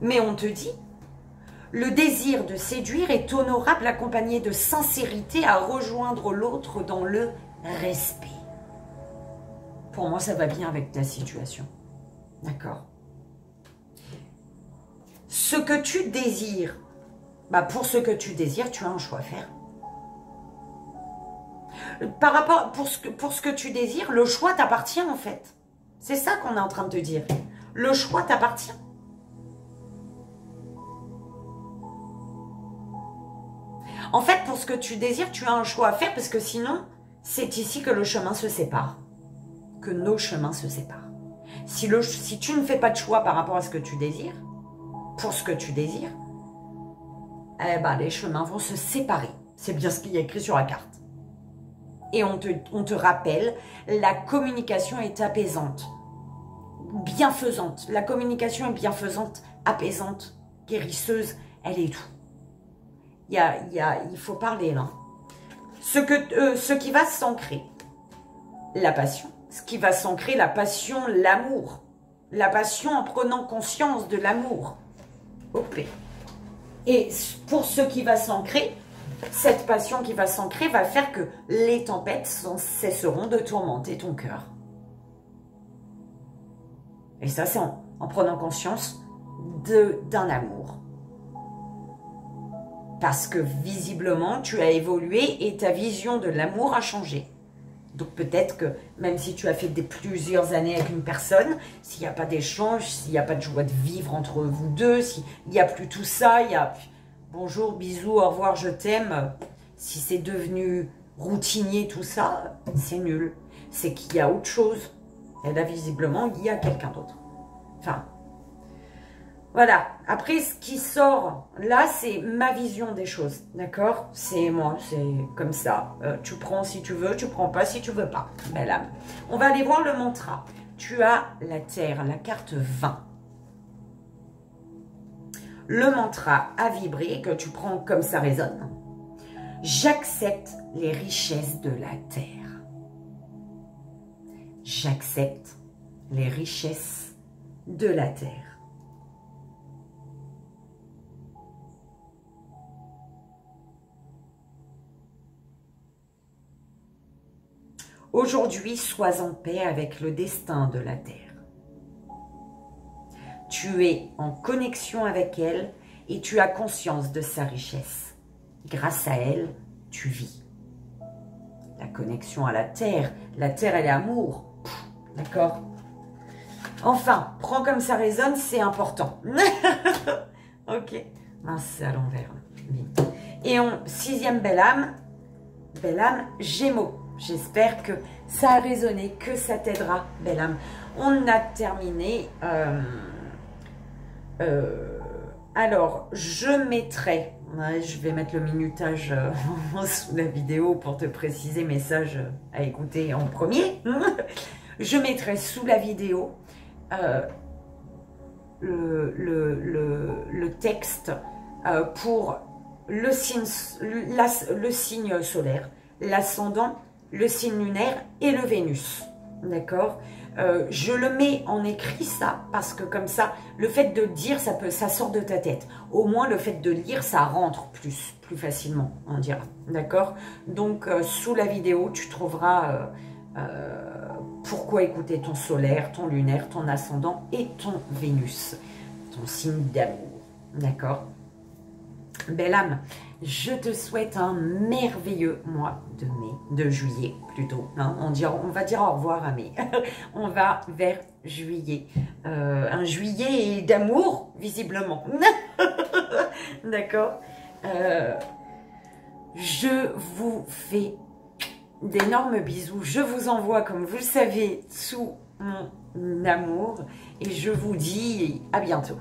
Mais on te dit, le désir de séduire est honorable accompagné de sincérité à rejoindre l'autre dans le respect. Pour moi, ça va bien avec ta situation. D'accord? Ce que tu désires, bah pour ce que tu désires, tu as un choix à faire. Par rapport, pour ce que tu désires, le choix t'appartient en fait. C'est ça qu'on est en train de te dire. Le choix t'appartient. En fait, pour ce que tu désires, tu as un choix à faire parce que sinon, c'est ici que le chemin se sépare. Que nos chemins se séparent. Si tu ne fais pas de choix par rapport à ce que tu désires, pour ce que tu désires, eh ben, les chemins vont se séparer. C'est bien ce qu'il y a écrit sur la carte. Et on te rappelle, la communication est apaisante, bienfaisante. La communication est bienfaisante, apaisante, guérisseuse, elle est tout. Il faut parler là. Ce qui va s'ancrer, la passion. Ce qui va s'ancrer, la passion, l'amour. La passion en prenant conscience de l'amour. Ok. Et pour ce qui va s'ancrer, cette passion qui va s'ancrer va faire que les tempêtes cesseront de tourmenter ton cœur. Et ça, c'est en prenant conscience d'un amour. Parce que visiblement, tu as évolué et ta vision de l'amour a changé. Donc peut-être que même si tu as fait plusieurs années avec une personne, s'il n'y a pas d'échange, s'il n'y a pas de joie de vivre entre vous deux, s'il n'y a plus tout ça, il y a bonjour, bisous, au revoir, je t'aime. Si c'est devenu routinier tout ça, c'est nul. C'est qu'il y a autre chose. Et là, visiblement, il y a quelqu'un d'autre. Enfin, voilà. Après, ce qui sort là, c'est ma vision des choses. D'accord? C'est moi, c'est comme ça. Tu prends si tu veux, tu prends pas si tu veux pas. Belle âme. On va aller voir le mantra. Tu as la terre, la carte 20. Le mantra à vibrer, que tu prends comme ça résonne. J'accepte les richesses de la terre. J'accepte les richesses de la terre. Aujourd'hui, sois en paix avec le destin de la terre. Tu es en connexion avec elle et tu as conscience de sa richesse. Grâce à elle, tu vis. La connexion à la terre, elle est amour. D'accord? Enfin, prends comme ça résonne, c'est important. Ok. Mince, c'est à l'envers. Et sixième belle âme, Gémeaux. J'espère que ça a résonné, que ça t'aidera, belle âme. On a terminé. Alors, je mettrai, Ouais, je vais mettre le minutage sous la vidéo pour te préciser message à écouter en premier. Je mettrai sous la vidéo le texte pour le signe solaire, l'ascendant, le signe lunaire et le Vénus. D'accord? Je le mets en écrit ça, parce que comme ça, le fait de dire, ça sort de ta tête. Au moins, le fait de lire, ça rentre plus facilement, on dira. D'accord? Donc, sous la vidéo, tu trouveras pourquoi écouter ton solaire, ton lunaire, ton ascendant et ton Vénus, ton signe d'amour. D'accord? Belle âme, je te souhaite un merveilleux mois de juillet plutôt. Hein. On va dire au revoir à mai. On va vers juillet. Un juillet d'amour, visiblement. D'accord. Je vous fais d'énormes bisous. Je vous envoie, comme vous le savez, sous mon amour. Et je vous dis à bientôt.